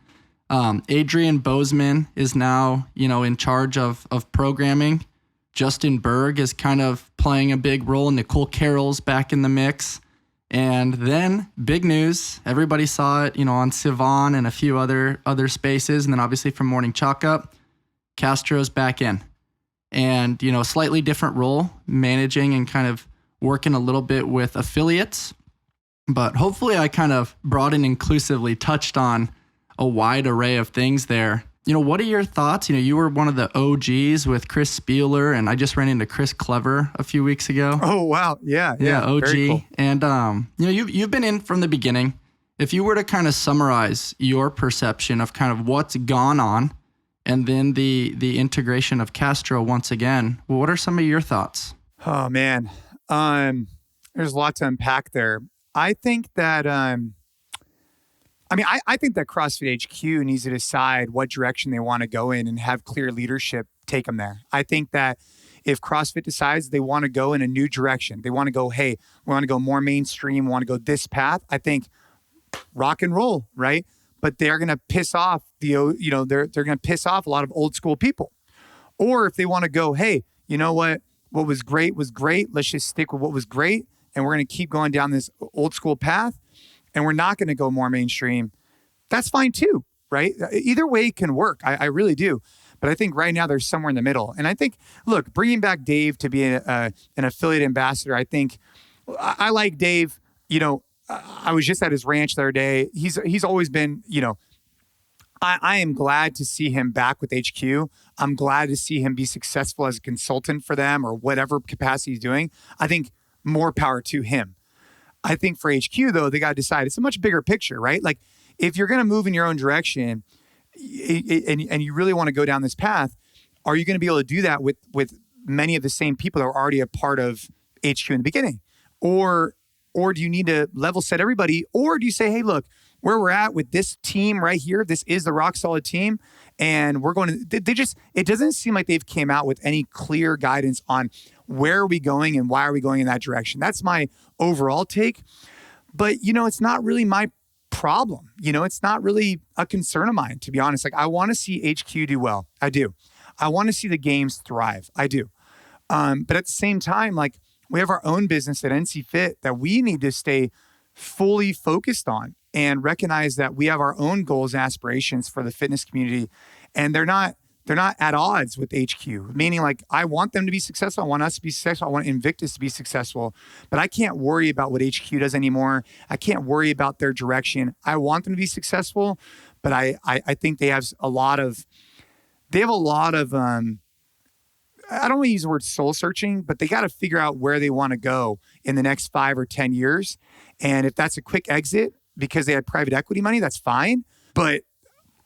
S2: Adrian Bozeman is now, in charge of programming. Justin Berg is kind of playing a big role. Nicole Carroll's back in the mix. And then big news, everybody saw it, on Sivan and a few other spaces. And then obviously from Morning Chalk Up, Castro's back in. And, a slightly different role, managing and kind of working a little bit with affiliates. But hopefully I kind of broad and inclusively touched on a wide array of things there. What are your thoughts? You were one of the OGs with Chris Spieler, and I just ran into Chris Clever a few weeks ago.
S1: Oh, wow. Yeah,
S2: OG.
S1: Very cool.
S2: And, you've been in from the beginning. If you were to kind of summarize your perception of kind of what's gone on and then the integration of Castro once again, what are some of your thoughts?
S1: Oh, man. There's a lot to unpack there. I think that I mean, I think that CrossFit HQ needs to decide what direction they want to go in and have clear leadership take them there. I think that if CrossFit decides they want to go in a new direction, they want to go, hey, we want to go more mainstream, we want to go this path, I think rock and roll, right? But they're going to piss off they're going to piss off a lot of old school people. Or if they want to go, hey, you know what was great was great. Let's just stick with what was great. And we're going to keep going down this old school path. And we're not going to go more mainstream. That's fine too, right? Either way can work. I really do. But I think right now there's somewhere in the middle. And I think, look, bringing back Dave to be an affiliate ambassador, I think I like Dave. I was just at his ranch the other day. He's always been, I am glad to see him back with HQ. I'm glad to see him be successful as a consultant for them or whatever capacity he's doing. I think more power to him. I think for HQ, though, they got to decide it's a much bigger picture, right? Like if you're going to move in your own direction and you really want to go down this path, are you going to be able to do that with many of the same people that are already a part of HQ in the beginning? Or do you need to level set everybody? Or do you say, hey, look, where we're at with this team right here, this is the rock solid team. And we're going to, it doesn't seem like they've came out with any clear guidance on where are we going and why are we going in that direction. That's my overall take. But, it's not really my problem. It's not really a concern of mine, to be honest. Like I want to see HQ do well. I do. I want to see the games thrive. I do. But at the same time, like we have our own business at NC Fit that we need to stay fully focused on and recognize that we have our own goals and aspirations for the fitness community. And they're not at odds with HQ, meaning like I want them to be successful. I want us to be successful. I want Invictus to be successful, but I can't worry about what HQ does anymore. I can't worry about their direction. I want them to be successful, but I think they have a lot of, I don't want to use the word soul searching, but they got to figure out where they want to go in the next 5 or 10 years. And if that's a quick exit because they had private equity money, that's fine. But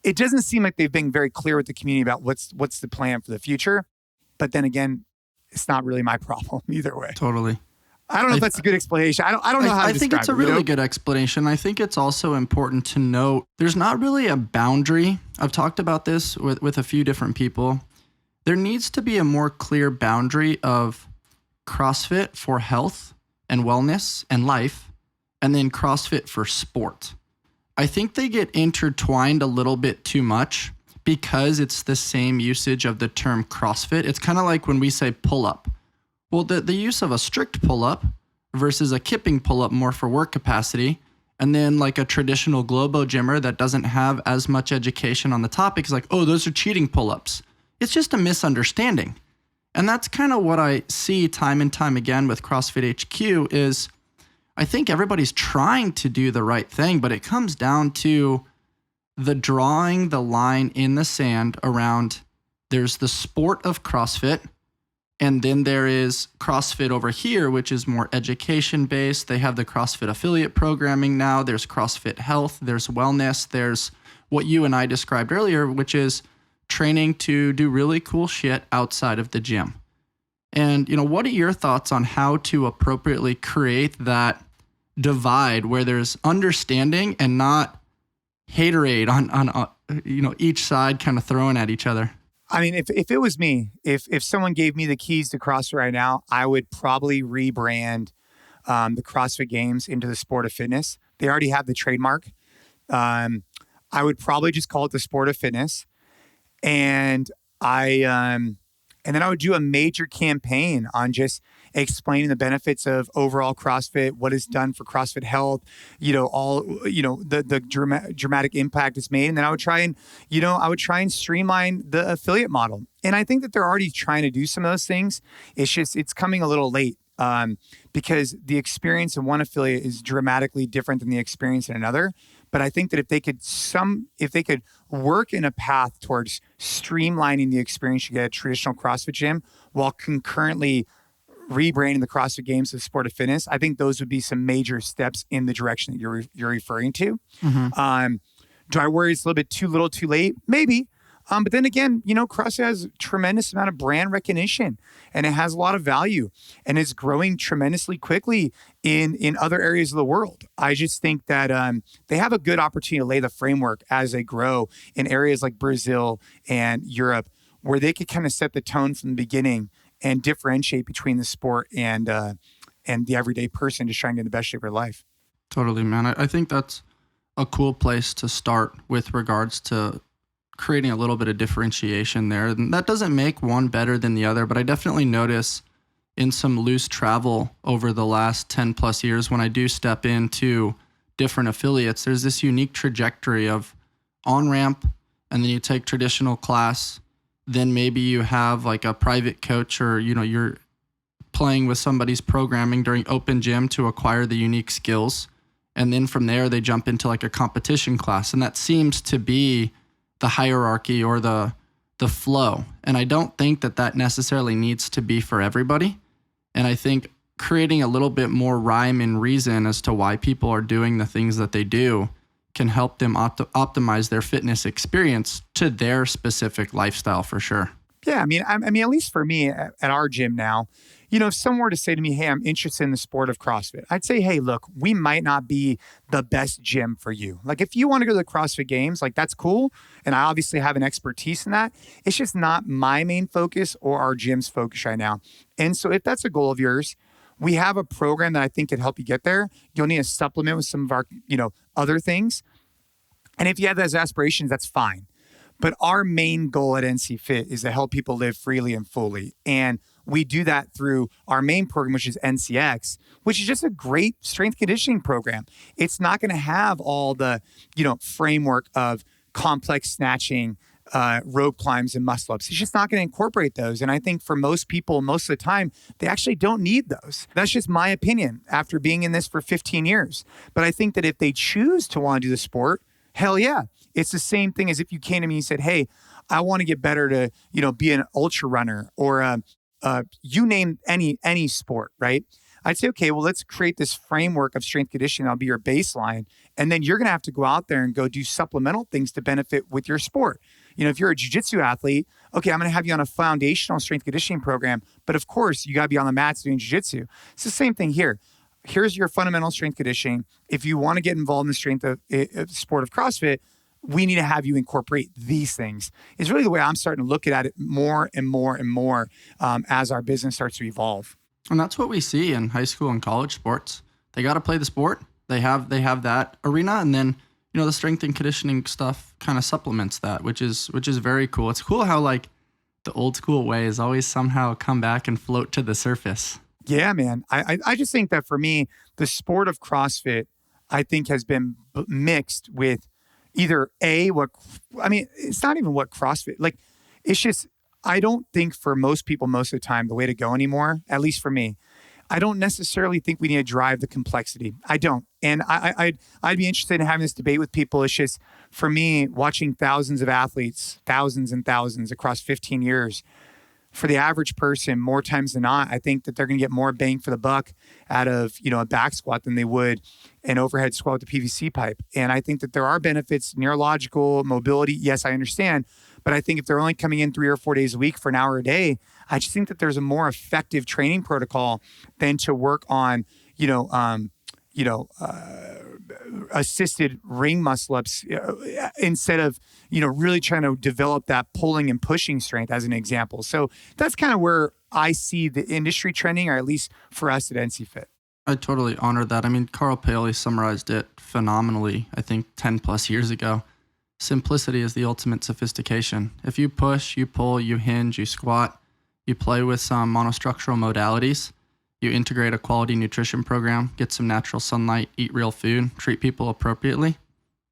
S1: it doesn't seem like they've been very clear with the community about what's the plan for the future. But then again, it's not really my problem either way.
S2: Totally.
S1: I don't know if that's a good explanation. I don't know how to describe it.
S2: I think it's a really good explanation. I think it's also important to note there's not really a boundary. I've talked about this with a few different people. There needs to be a more clear boundary of CrossFit for health and wellness and life, and then CrossFit for sport. I think they get intertwined a little bit too much because it's the same usage of the term CrossFit. It's kind of like when we say pull-up. Well, the use of a strict pull-up versus a kipping pull-up more for work capacity, and then like a traditional Globo gymmer that doesn't have as much education on the topic is like, oh, those are cheating pull-ups. It's just a misunderstanding. And that's kind of what I see time and time again with CrossFit HQ is I think everybody's trying to do the right thing, but it comes down to the drawing the line in the sand around there's the sport of CrossFit, and then there is CrossFit over here, which is more education-based. They have the CrossFit affiliate programming now. There's CrossFit Health. There's wellness. There's what you and I described earlier, which is training to do really cool shit outside of the gym. And, what are your thoughts on how to appropriately create that divide where there's understanding and not haterade on each side kind of throwing at each other?
S1: I mean, if it was me, if someone gave me the keys to CrossFit right now, I would probably rebrand the CrossFit Games into the Sport of Fitness. They already have the trademark. I would probably just call it the Sport of Fitness. And then I would do a major campaign on just explaining the benefits of overall CrossFit, what it's done for CrossFit Health, the dramatic impact it's made. And then I would try and streamline the affiliate model. And I think that they're already trying to do some of those things. It's coming a little late because the experience in one affiliate is dramatically different than the experience in another. But I think that if they could work in a path towards streamlining the experience you get at a traditional CrossFit gym while concurrently rebranding the CrossFit Games to the Sport of Fitness, I think those would be some major steps in the direction that you're referring to.
S2: Mm-hmm.
S1: Do I worry it's a little bit too little, too late? Maybe. But then again, CrossFit has a tremendous amount of brand recognition and it has a lot of value and it's growing tremendously quickly in other areas of the world. I just think that they have a good opportunity to lay the framework as they grow in areas like Brazil and Europe, where they could kind of set the tone from the beginning and differentiate between the sport and the everyday person just trying to get the best shape of their life.
S2: Totally, man. I think that's a cool place to start with regards to creating a little bit of differentiation there. And that doesn't make one better than the other, but I definitely notice in some loose travel over the last 10 plus years, when I do step into different affiliates, there's this unique trajectory of on-ramp, and then you take traditional class, then maybe you have like a private coach, or, you're playing with somebody's programming during open gym to acquire the unique skills. And then from there, they jump into like a competition class. And that seems to be the hierarchy or the flow. And I don't think that necessarily needs to be for everybody. And I think creating a little bit more rhyme and reason as to why people are doing the things that they do can help them optimize their fitness experience to their specific lifestyle for sure.
S1: Yeah, I mean, at least for me at our gym now, if someone were to say to me, hey, I'm interested in the sport of CrossFit, I'd say, hey, look, we might not be the best gym for you. Like, if you want to go to the CrossFit Games, like, that's cool. And I obviously have an expertise in that. It's just not my main focus or our gym's focus right now. And so if that's a goal of yours, we have a program that I think can help you get there. You'll need a supplement with some of our, other things. And if you have those aspirations, that's fine. But our main goal at NC Fit is to help people live freely and fully. And we do that through our main program, which is NCX, which is just a great strength conditioning program. It's not going to have all the, framework of complex snatching, rope climbs, and muscle ups. It's just not going to incorporate those. And I think for most people, most of the time, they actually don't need those. That's just my opinion after being in this for 15 years. But I think that if they choose to want to do the sport, hell yeah. It's the same thing as if you came to me and said, hey, I want to get better to, be an ultra runner or you name any sport, right? I'd say, okay, well, let's create this framework of strength conditioning. That'll be your baseline. And then you're going to have to go out there and go do supplemental things to benefit with your sport. If you're a jiu-jitsu athlete, okay, I'm going to have you on a foundational strength conditioning program. But of course, you got to be on the mats doing jiu-jitsu. It's the same thing here. Here's your fundamental strength conditioning. If you want to get involved in the strength of sport of CrossFit, we need to have you incorporate these things. It's really the way I'm starting to look at it more and more and more as our business starts to evolve.
S2: And that's what we see in high school and college sports. They got to play the sport. They have that arena, and then the strength and conditioning stuff kind of supplements that, which is very cool. It's cool how like the old school ways always somehow come back and float to the surface.
S1: Yeah, man. I just think that for me, the sport of CrossFit, I think has been mixed with either it's not even what CrossFit, like, it's just, I don't think for most people, most of the time, the way to go anymore, at least for me, I don't necessarily think we need to drive the complexity. I don't. And I'd be interested in having this debate with people. It's just, for me, watching thousands of athletes, thousands and thousands across 15 years, for the average person, more times than not, I think that they're going to get more bang for the buck out of, a back squat than they would an overhead squat with the PVC pipe. And I think that there are benefits, neurological, mobility. Yes, I understand. But I think if they're only coming in 3 or 4 days a week for an hour a day, I just think that there's a more effective training protocol than to work on, assisted ring muscle ups instead of, really trying to develop that pulling and pushing strength as an example. So that's kind of where I see the industry trending, or at least for us at NC Fit.
S2: I totally honor that. I mean, Carl Paley summarized it phenomenally, I think 10 plus years ago. Simplicity is the ultimate sophistication. If you push, you pull, you hinge, you squat, you play with some monostructural modalities, you integrate a quality nutrition program, get some natural sunlight, eat real food, treat people appropriately.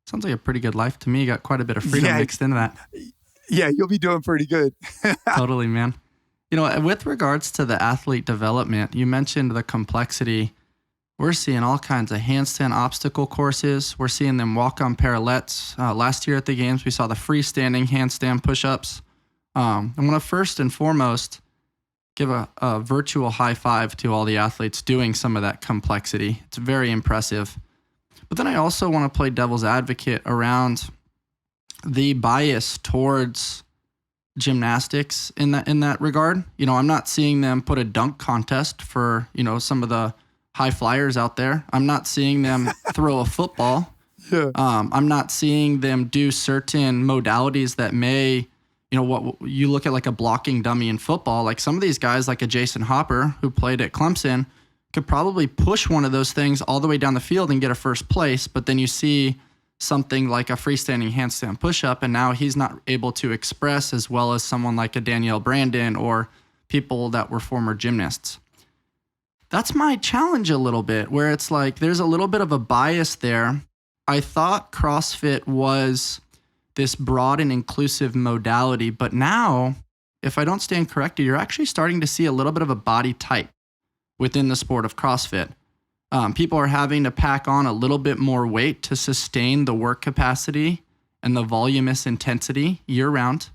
S2: Sounds like a pretty good life to me. You got quite a bit of freedom mixed into that.
S1: Yeah, you'll be doing pretty good.
S2: Totally, man. With regards to the athlete development, you mentioned the complexity. We're seeing all kinds of handstand obstacle courses. We're seeing them walk on parallettes. Last year at the games, we saw the freestanding handstand push-ups. I want to first and foremost give a virtual high five to all the athletes doing some of that complexity. It's very impressive. But then I also want to play devil's advocate around the bias towards gymnastics in that regard. You know, I'm not seeing them put a dunk contest for, you know, some of the high flyers out there. I'm not seeing them throw a football.
S1: Yeah.
S2: I'm not seeing them do certain modalities that may, you know, what you look at like a blocking dummy in football. Like some of these guys, like a Jason Hopper who played at Clemson, could probably push one of those things all the way down the field and get a first place. But then you see something like a freestanding handstand push-up, and now he's not able to express as well as someone like a Danielle Brandon or people that were former gymnasts. That's my challenge a little bit, where it's like there's a little bit of a bias there. I thought CrossFit was this broad and inclusive modality, but now, if I don't stand corrected, you're actually starting to see a little bit of a body type within the sport of CrossFit. People are having to pack on a little bit more weight to sustain the work capacity and the voluminous intensity year round.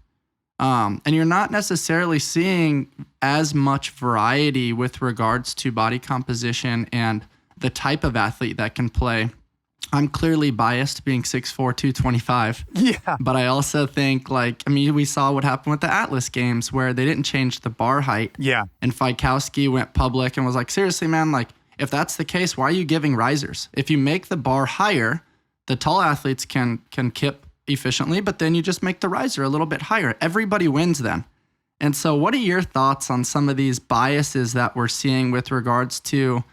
S2: And you're not necessarily seeing as much variety with regards to body composition and the type of athlete that can play. I'm clearly biased being 6'4", 225.
S1: Yeah.
S2: But I also think, like, I mean, we saw what happened with the Atlas games where they didn't change the bar height.
S1: Yeah.
S2: And Fikowski went public and was like, seriously, man, like, if that's the case, why are you giving risers? If you make the bar higher, the tall athletes can kip efficiently, but then you just make the riser a little bit higher. Everybody wins then. And so what are your thoughts on some of these biases that we're seeing with regards to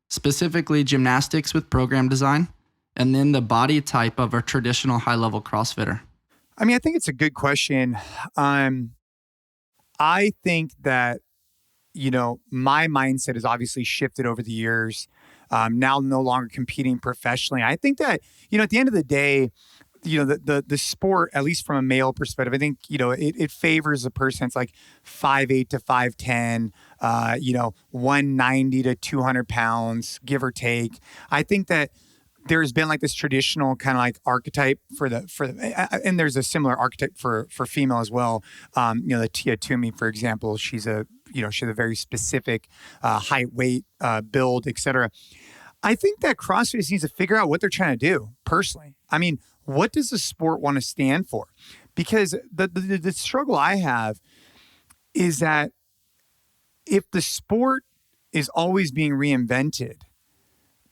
S2: specifically gymnastics with program design and then the body type of a traditional high-level CrossFitter?
S1: I mean, I think it's a good question. I think that, you know, my mindset has obviously shifted over the years. Now no longer competing professionally. I think that, you know, at the end of the day, you know, the sport, at least from a male perspective, I think, you know, it favors a person that's like 5'8" to 5'10", you know, 190 to 200 pounds, give or take. I think that there's been like this traditional kind of like archetype for the and there's a similar archetype for female as well. You know, the Tia Toomey, for example, she's a very specific height, weight, build, etc. I think that CrossFit needs to figure out what they're trying to do personally. I mean, what does the sport want to stand for? Because the struggle I have is that if the sport is always being reinvented,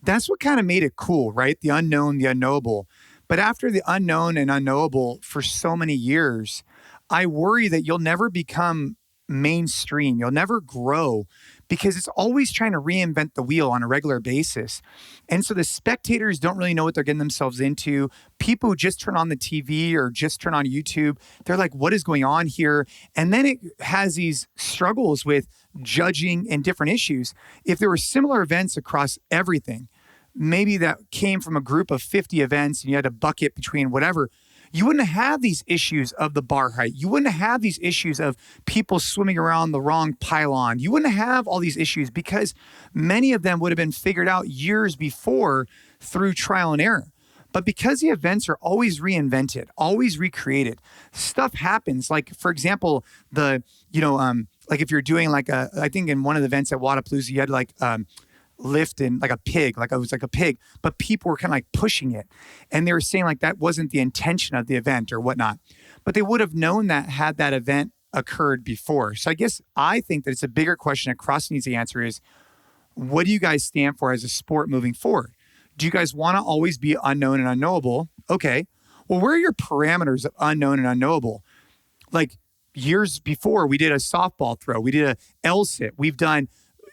S1: that's what kind of made it cool, right? The unknown, the unknowable. But after the unknown and unknowable for so many years, I worry that you'll never become mainstream. You'll never grow because it's always trying to reinvent the wheel on a regular basis. And so the spectators don't really know what they're getting themselves into. People who just turn on the TV or just turn on YouTube, they're like, what is going on here? And then it has these struggles with judging and different issues. If there were similar events across everything, maybe that came from a group of 50 events and you had a bucket between whatever, you wouldn't have these issues of the bar height. You wouldn't have these issues of people swimming around the wrong pylon. You wouldn't have all these issues because many of them would have been figured out years before through trial and error. But because the events are always reinvented, always recreated, stuff happens. Like, for example, like if you're doing like I think in one of the events at Wadapalooza, you had like lift in like a pig, like it was like a pig, but people were kind of like pushing it. And they were saying like that wasn't the intention of the event or whatnot. But they would have known that had that event occurred before. So I think that it's a bigger question that CrossFit needs to answer is, what do you guys stand for as a sport moving forward? Do you guys want to always be unknown and unknowable? Okay. Well, where are your parameters of unknown and unknowable? Like years before, we did a softball throw. We did a L-sit. We've done,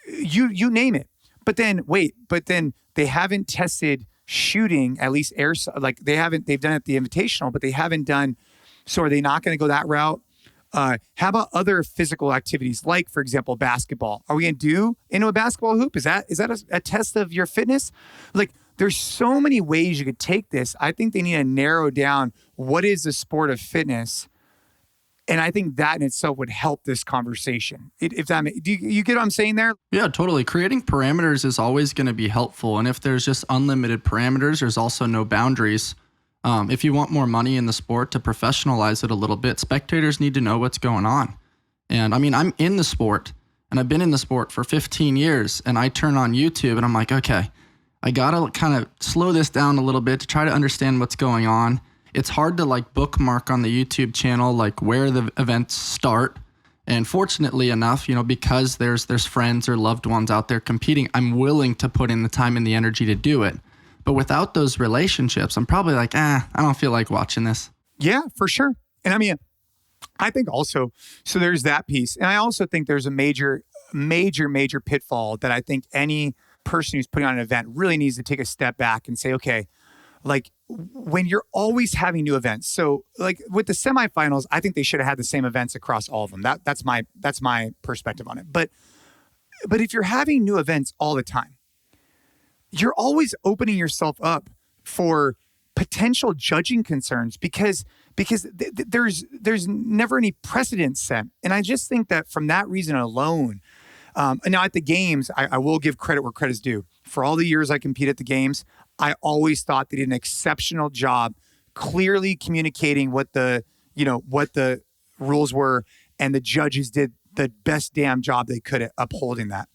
S1: you name it. But then they haven't tested shooting, at least air, like they've done it at the Invitational, but they haven't done, so are they not going to go that route? How about other physical activities, like, for example, basketball? Are we going to do into a basketball hoop? Is that a test of your fitness? Like, there's so many ways you could take this. I think they need to narrow down what is the sport of fitness. And I think that in itself would help this conversation. Do you get what I'm saying there?
S2: Yeah, totally. Creating parameters is always going to be helpful. And if there's just unlimited parameters, there's also no boundaries. If you want more money in the sport to professionalize it a little bit, spectators need to know what's going on. And I mean, I'm in the sport and I've been in the sport for 15 years and I turn on YouTube and I'm like, okay, I got to kind of slow this down a little bit to try to understand what's going on. it's hard to like bookmark on the YouTube channel like where the events start. And fortunately enough, because there's friends or loved ones out there competing, I'm willing to put in the time and the energy to do it. But without those relationships, I'm probably like, I don't feel like watching this.
S1: Yeah, for sure. And I mean, I think also, so there's that piece. And I also think there's a major pitfall that I think any person who's putting on an event really needs to take a step back and say, okay, like when you're always having new events. So like with the semifinals, I think they should have had the same events across all of them. That's my perspective on it. But if you're having new events all the time, you're always opening yourself up for potential judging concerns because there's never any precedent set. And I just think that from that reason alone, and now at the games, I will give credit where credit's due. For all the years I competed at the games, I always thought they did an exceptional job clearly communicating what the rules were, and the judges did the best damn job they could at upholding that.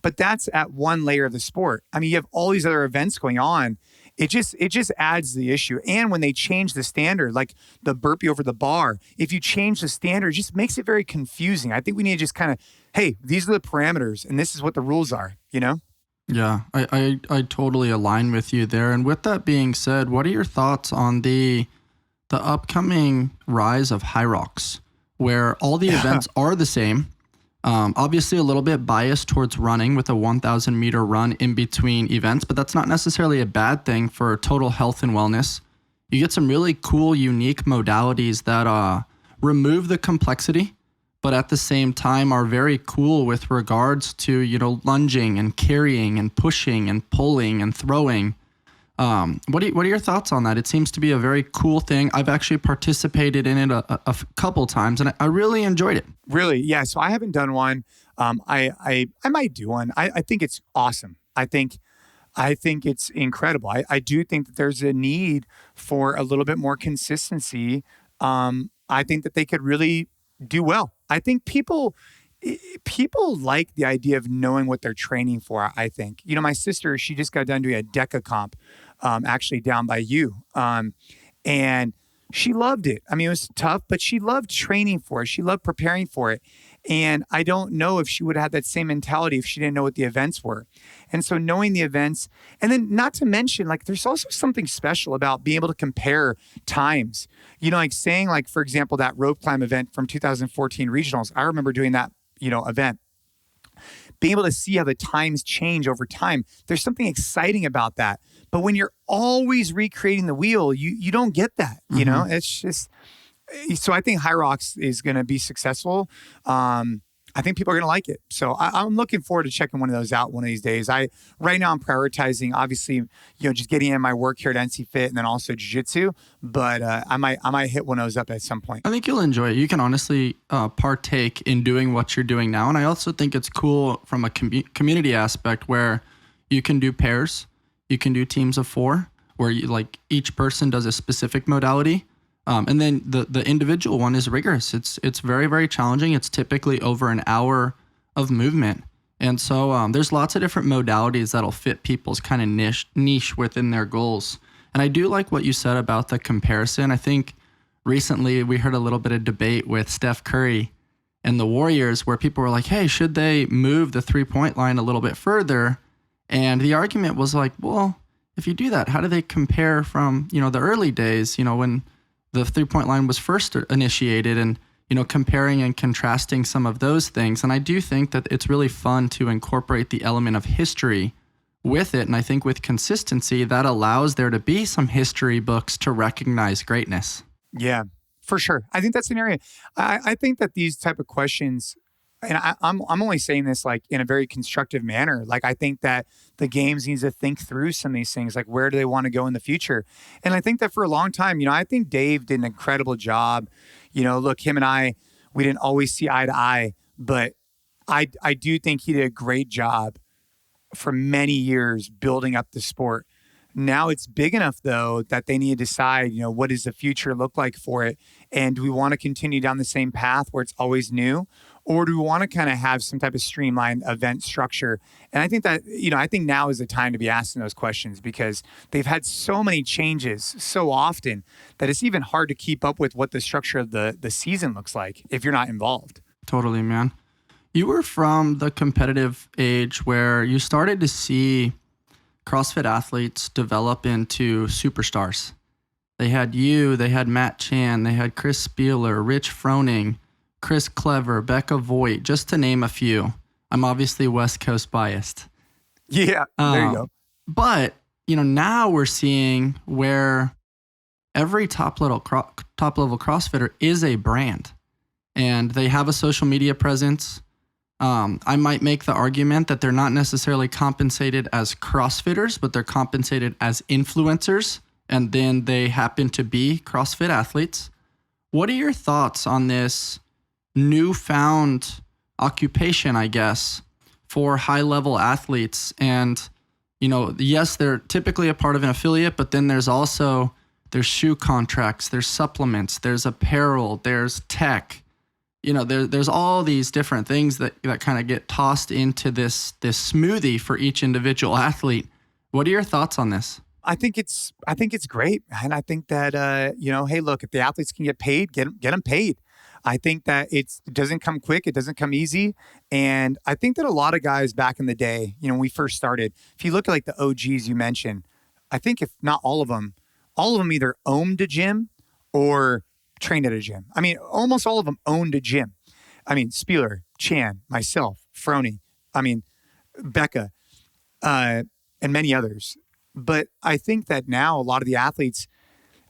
S1: But that's at one layer of the sport. I mean, you have all these other events going on. It just adds to the issue. And when they change the standard, like the burpee over the bar, if you change the standard, it just makes it very confusing. I think we need to just kind of, hey, these are the parameters and this is what the rules are,
S2: Yeah, I totally align with you there. And with that being said, what are your thoughts on the upcoming rise of high rocks, where all the events are the same? Obviously a little bit biased towards running with a 1,000 meter run in between events, but that's not necessarily a bad thing for total health and wellness. You get some really cool, unique modalities that remove the complexity, but at the same time are very cool with regards to, lunging and carrying and pushing and pulling and throwing. What are your thoughts on that? It seems to be a very cool thing. I've actually participated in it a couple times, and I really enjoyed it.
S1: Really? Yeah. So I haven't done one. I might do one. I think it's awesome. I think it's incredible. I do think that there's a need for a little bit more consistency. I think that they could really do well. I think people like the idea of knowing what they're training for. I think, my sister, she just got done doing a DECA comp, actually down by you. And she loved it. I mean, it was tough, but she loved training for it. She loved preparing for it. And I don't know if she would have had that same mentality if she didn't know what the events were. And so knowing the events, and then not to mention, like, there's also something special about being able to compare times. Like saying, like, for example, that rope climb event from 2014 regionals, I remember doing that, event. Being able to see how the times change over time. There's something exciting about that. But when you're always recreating the wheel, you don't get that, It's just, so I think High Rocks is going to be successful. I think people are going to like it. So I'm looking forward to checking one of those out one of these days. Right now I'm prioritizing, obviously, just getting in my work here at NC Fit and then also jiu-jitsu, but I might hit one of those up at some point.
S2: I think you'll enjoy it. You can honestly partake in doing what you're doing now. And I also think it's cool from a community aspect where you can do pairs, you can do teams of 4, where each person does a specific modality. And then the individual one is rigorous. It's very, very challenging. It's typically over an hour of movement. And so there's lots of different modalities that'll fit people's kind of niche within their goals. And I do like what you said about the comparison. I think recently we heard a little bit of debate with Steph Curry and the Warriors where people were like, hey, should they move the 3-point line a little bit further? And the argument was like, well, if you do that, how do they compare from, the early days, when the 3-point line was first initiated, and, comparing and contrasting some of those things. And I do think that it's really fun to incorporate the element of history with it. And I think with consistency, that allows there to be some history books to recognize greatness.
S1: Yeah, for sure. I think that's an area. I think that these type of questions, and I'm only saying this like in a very constructive manner. Like, I think that the games needs to think through some of these things, like where do they want to go in the future? And I think that for a long time, I think Dave did an incredible job. Look, him and I, we didn't always see eye to eye, but I do think he did a great job for many years building up the sport. Now it's big enough, though, that they need to decide, what does the future look like for it? And do we want to continue down the same path where it's always new? Or do we want to kind of have some type of streamlined event structure? And I think that, I think now is the time to be asking those questions because they've had so many changes so often that it's even hard to keep up with what the structure of the season looks like if you're not involved.
S2: Totally, man. You were from the competitive age where you started to see CrossFit athletes develop into superstars. They had Matt Chan, they had Chris Spieler, Rich Froning, Chris Clever, Becca Voigt, just to name a few. I'm obviously West Coast biased.
S1: Yeah, there you go.
S2: But, now we're seeing where every top level CrossFitter is a brand and they have a social media presence. I might make the argument that they're not necessarily compensated as CrossFitters, but they're compensated as influencers, and then they happen to be CrossFit athletes. What are your thoughts on this newfound occupation, I guess, for high-level athletes? And, yes, they're typically a part of an affiliate, but then there's shoe contracts, there's supplements, there's apparel, there's tech. There's all these different things that kind of get tossed into this smoothie for each individual athlete. What are your thoughts on this?
S1: I think it's great. And I think that, hey, look, if the athletes can get paid, get them paid. I think that it doesn't come quick. It doesn't come easy. And I think that a lot of guys back in the day, when we first started, if you look at like the OGs you mentioned, I think if not all of them either owned a gym or trained at a gym. I mean, almost all of them owned a gym. I mean, Spieler, Chan, myself, Froning, Becca, and many others. But I think that now a lot of the athletes,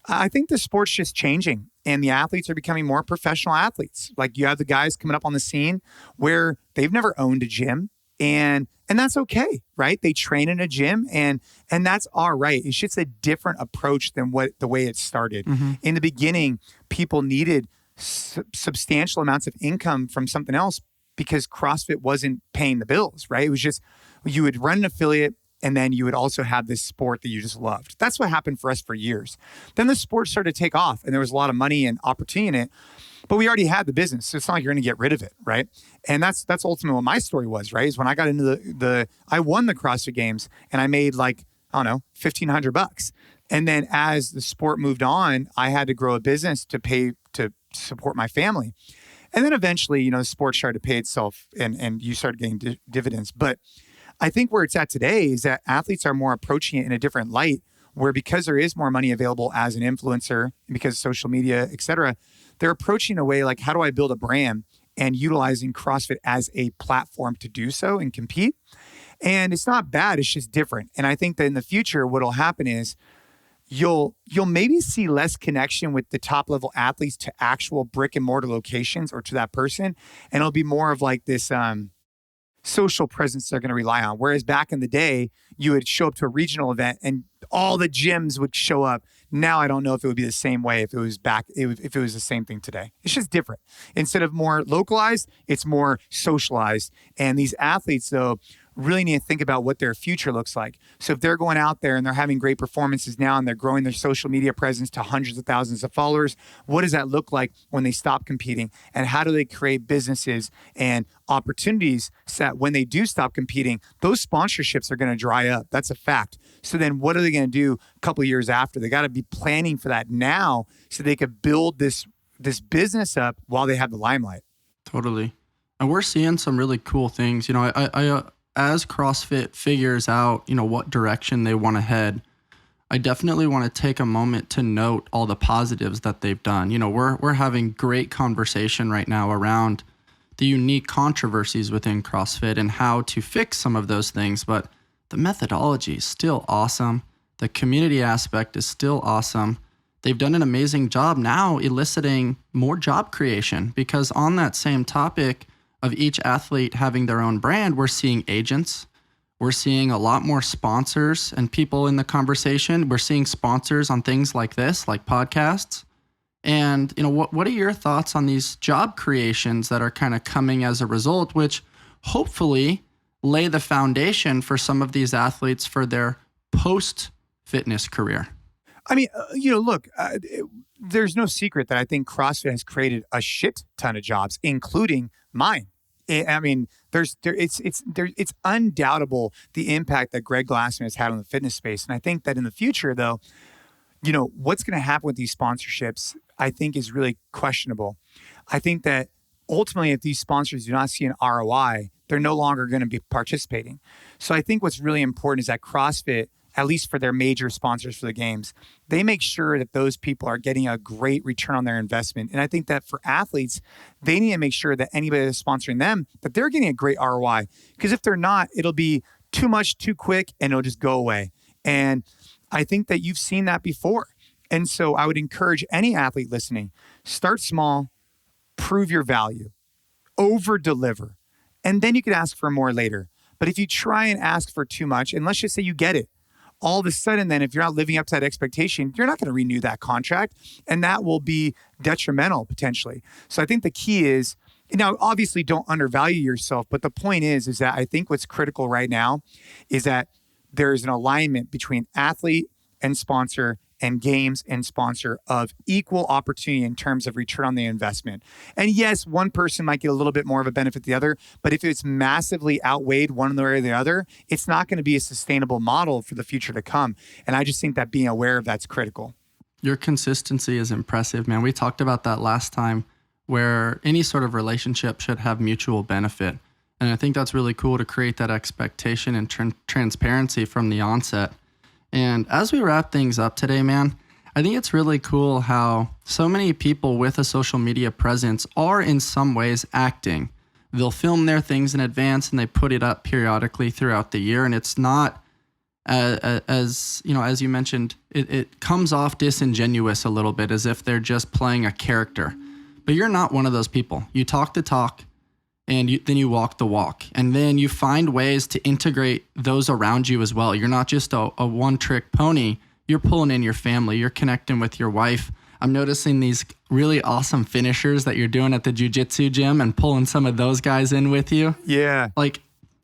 S1: I think the sport's just changing and the athletes are becoming more professional athletes. Like you have the guys coming up on the scene where they've never owned a gym and that's okay, right? They train in a gym and that's all right. It's just a different approach than the way it started. Mm-hmm. In the beginning, people needed substantial amounts of income from something else because CrossFit wasn't paying the bills, right? It was just, you would run an affiliate and then you would also have this sport that you just loved. That's what happened for us for years. Then the sport started to take off and there was a lot of money and opportunity in it, but we already had the business. So it's not like you're going to get rid of it, right? And that's ultimately what my story was, right? Is when I got into I won the CrossFit Games and I made $1,500. And then as the sport moved on, I had to grow a business to support my family. And then eventually, the sport started to pay itself and you started getting dividends. But I think where it's at today is that athletes are more approaching it in a different light, where because there is more money available as an influencer, and because of social media, et cetera, they're approaching a way like, how do I build a brand and utilizing CrossFit as a platform to do so and compete? And it's not bad, it's just different. And I think that in the future, what'll happen is you'll maybe see less connection with the top level athletes to actual brick and mortar locations or to that person. And it'll be more of like this, social presence they're going to rely on. Whereas back in the day, you would show up to a regional event and all the gyms would show up. Now, I don't know if it would be the same way if it was the same thing today. It's just different. Instead of more localized, it's more socialized. And these athletes, though, really need to think about what their future looks like. So if they're going out there and they're having great performances now and they're growing their social media presence to hundreds of thousands of followers, what does that look like when they stop competing? And how do they create businesses and opportunities so that when they do stop competing, those sponsorships are going to dry up? That's a fact. So then what are they going to do a couple of years after? They got to be planning for that now so they could build this business up while they have the limelight.
S2: Totally. And we're seeing some really cool things. I as CrossFit figures out, what direction they want to head, I definitely want to take a moment to note all the positives that they've done. We're having great conversation right now around the unique controversies within CrossFit and how to fix some of those things, but the methodology is still awesome. The community aspect is still awesome. They've done an amazing job now eliciting more job creation, because on that same topic of each athlete having their own brand, we're seeing agents, we're seeing a lot more sponsors and people in the conversation. We're seeing sponsors on things like this, like podcasts. And, what are your thoughts on these job creations that are kind of coming as a result, which hopefully lay the foundation for some of these athletes for their post-fitness career?
S1: I mean, look, there's no secret that I think CrossFit has created a shit ton of jobs, including mine. I mean, it's undoubtable the impact that Greg Glassman has had on the fitness space. And I think that in the future, though, what's going to happen with these sponsorships, I think is really questionable. I think that ultimately, if these sponsors do not see an ROI, they're no longer going to be participating. So I think what's really important is that CrossFit, at least for their major sponsors for the games, they make sure that those people are getting a great return on their investment. And I think that for athletes, they need to make sure that anybody that's sponsoring them, that they're getting a great ROI. Because if they're not, it'll be too much, too quick, and it'll just go away. And I think that you've seen that before. And so I would encourage any athlete listening, start small, prove your value, over deliver, and then you can ask for more later. But if you try and ask for too much, and let's just say you get it, all of a sudden then if you're not living up to that expectation, you're not going to renew that contract, and that will be detrimental potentially. So I think the key is, now obviously don't undervalue yourself, but the point is that I think what's critical right now is that there's an alignment between athlete and sponsor and games and sponsor of equal opportunity in terms of return on the investment. And yes, one person might get a little bit more of a benefit than the other, but if it's massively outweighed one way or the other, it's not going to be a sustainable model for the future to come. And I just think that being aware of that's critical.
S2: Your consistency is impressive, man. We talked about that last time, where any sort of relationship should have mutual benefit. And I think that's really cool to create that expectation and transparency from the onset. And as we wrap things up today, man, I think it's really cool how so many people with a social media presence are in some ways acting. They'll film their things in advance and they put it up periodically throughout the year. And it's not, as you mentioned, it comes off disingenuous a little bit, as if they're just playing a character. But you're not one of those people. You talk the talk, and then you walk the walk. And then you find ways to integrate those around you as well. You're not just a one-trick pony. You're pulling in your family. You're connecting with your wife. I'm noticing these really awesome finishers that you're doing at the jiu-jitsu gym and pulling some of those guys in with you.
S1: Yeah.
S2: Like,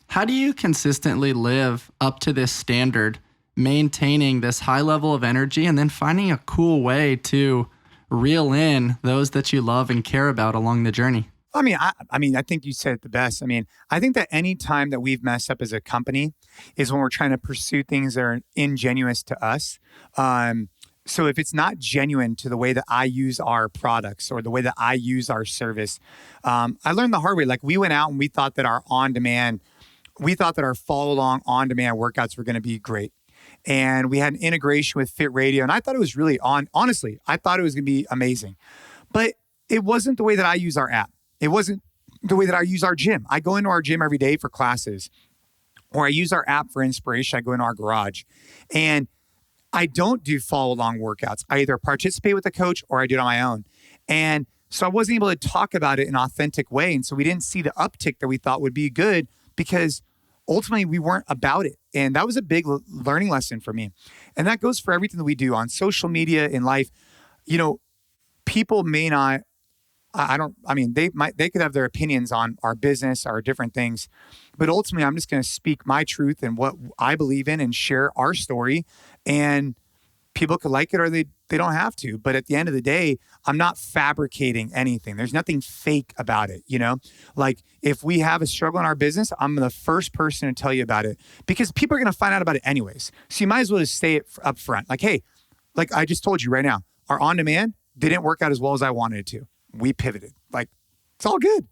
S2: how do you consistently live up to this standard, maintaining this high level of energy, and then finding a cool way to reel in those that you love and care about along the journey?
S1: I mean, I think you said it the best. I mean, I think that any time that we've messed up as a company is when we're trying to pursue things that are ingenuous to us. So if it's not genuine to the way that I use our products or the way that I use our service, I learned the hard way. Like, we went out and we thought that our follow along on-demand workouts were going to be great. And we had an integration with Fit Radio. And I thought it was really honestly, I thought it was going to be amazing. But it wasn't the way that I use our app. It wasn't the way that I use our gym. I go into our gym every day for classes, or I use our app for inspiration. I go into our garage, and I don't do follow along workouts. I either participate with a coach or I do it on my own. And so I wasn't able to talk about it in an authentic way. And so we didn't see the uptick that we thought would be good, because ultimately we weren't about it. And that was a big learning lesson for me. And that goes for everything that we do on social media, in life. People may not, they could have their opinions on our business or different things, but ultimately I'm just going to speak my truth and what I believe in and share our story, and people could like it or they don't have to. But at the end of the day, I'm not fabricating anything. There's nothing fake about it. Like, if we have a struggle in our business, I'm the first person to tell you about it, because people are going to find out about it anyways. So you might as well just say it up front. Like, hey, like I just told you right now, our on-demand didn't work out as well as I wanted it to. We pivoted. Like, it's all good,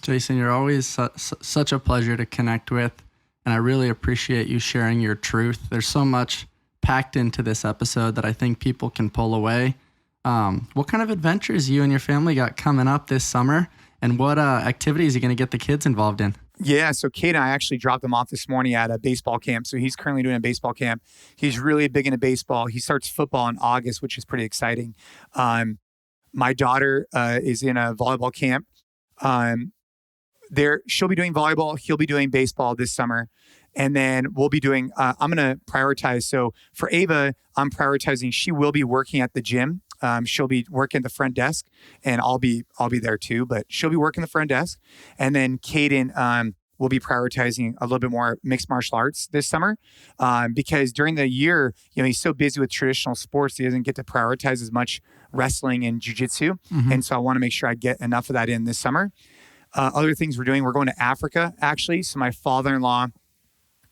S2: Jason, you're always such a pleasure to connect with, and I really appreciate you sharing your truth. There's so much packed into this episode that I think people can pull away. What kind of adventures you and your family got coming up this summer, and what activities are you going to get the kids involved in?
S1: Yeah, so Kate and I actually dropped him off this morning at a baseball camp. So he's currently doing a baseball camp. He's really big into baseball. He starts football in August, which is pretty exciting. My daughter is in a volleyball camp. She'll be doing volleyball. He'll be doing baseball this summer. And then we'll be doing, I'm going to prioritize. So for Ava, I'm prioritizing, she will be working at the gym. She'll be working the front desk, and I'll be there too, but she'll be working the front desk. And then Caden, we'll be prioritizing a little bit more mixed martial arts this summer because during the year, he's so busy with traditional sports, he doesn't get to prioritize as much wrestling and jiu-jitsu. And so I want to make sure I get enough of that in this summer. Other things we're doing, we're going to Africa, actually. So my father-in-law,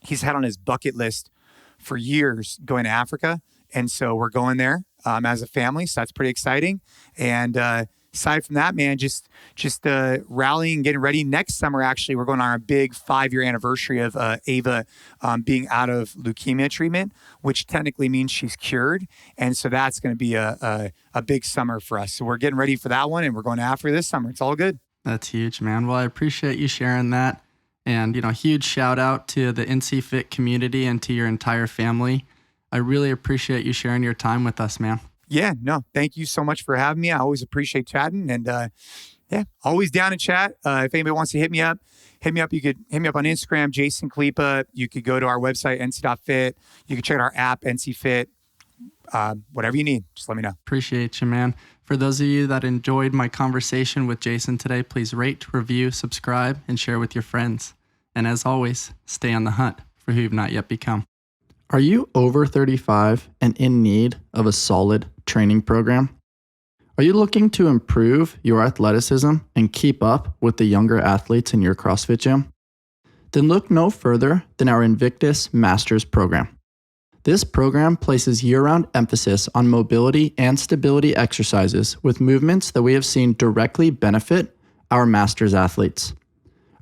S1: he's had on his bucket list for years going to Africa. And so we're going there as a family. So that's pretty exciting. And aside from that, man, just rallying, getting ready. Next summer, actually, we're going on our big 5-year anniversary of Ava being out of leukemia treatment, which technically means she's cured. And so that's going to be a big summer for us. So we're getting ready for that one, and we're going to Africa this summer. It's all good.
S2: That's huge, man. Well, I appreciate you sharing that. And, huge shout out to the NC Fit community and to your entire family. I really appreciate you sharing your time with us, man.
S1: Yeah, no, thank you so much for having me. I always appreciate chatting, and always down to chat. If anybody wants to hit me up. You could hit me up on Instagram, Jason Khalipa. You could go to our website, nc.fit. You can check out our app, NC Fit. Whatever you need, just let me know.
S2: Appreciate you, man. For those of you that enjoyed my conversation with Jason today, please rate, review, subscribe, and share with your friends. And as always, stay on the hunt for who you've not yet become. Are you over 35 and in need of a solid training program? Are you looking to improve your athleticism and keep up with the younger athletes in your CrossFit gym? Then look no further than our Invictus Masters program. This program places year-round emphasis on mobility and stability exercises with movements that we have seen directly benefit our Masters athletes.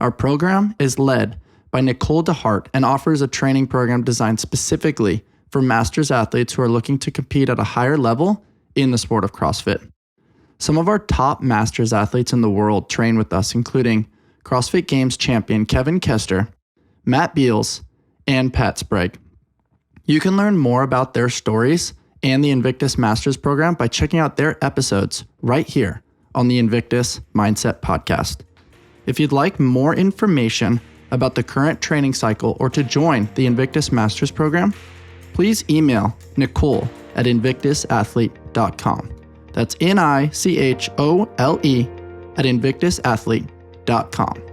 S2: Our program is led by Nicole DeHart and offers a training program designed specifically for Masters athletes who are looking to compete at a higher level in the sport of CrossFit. Some of our top Masters athletes in the world train with us, including CrossFit Games champion Kevin Kester, Matt Beals, and Pat Sprague. You can learn more about their stories and the Invictus Masters program by checking out their episodes right here on the Invictus Mindset Podcast. If you'd like more information about the current training cycle or to join the Invictus Masters program, please email Nicole at invictusathlete.com. That's NICHOLE at invictusathlete.com.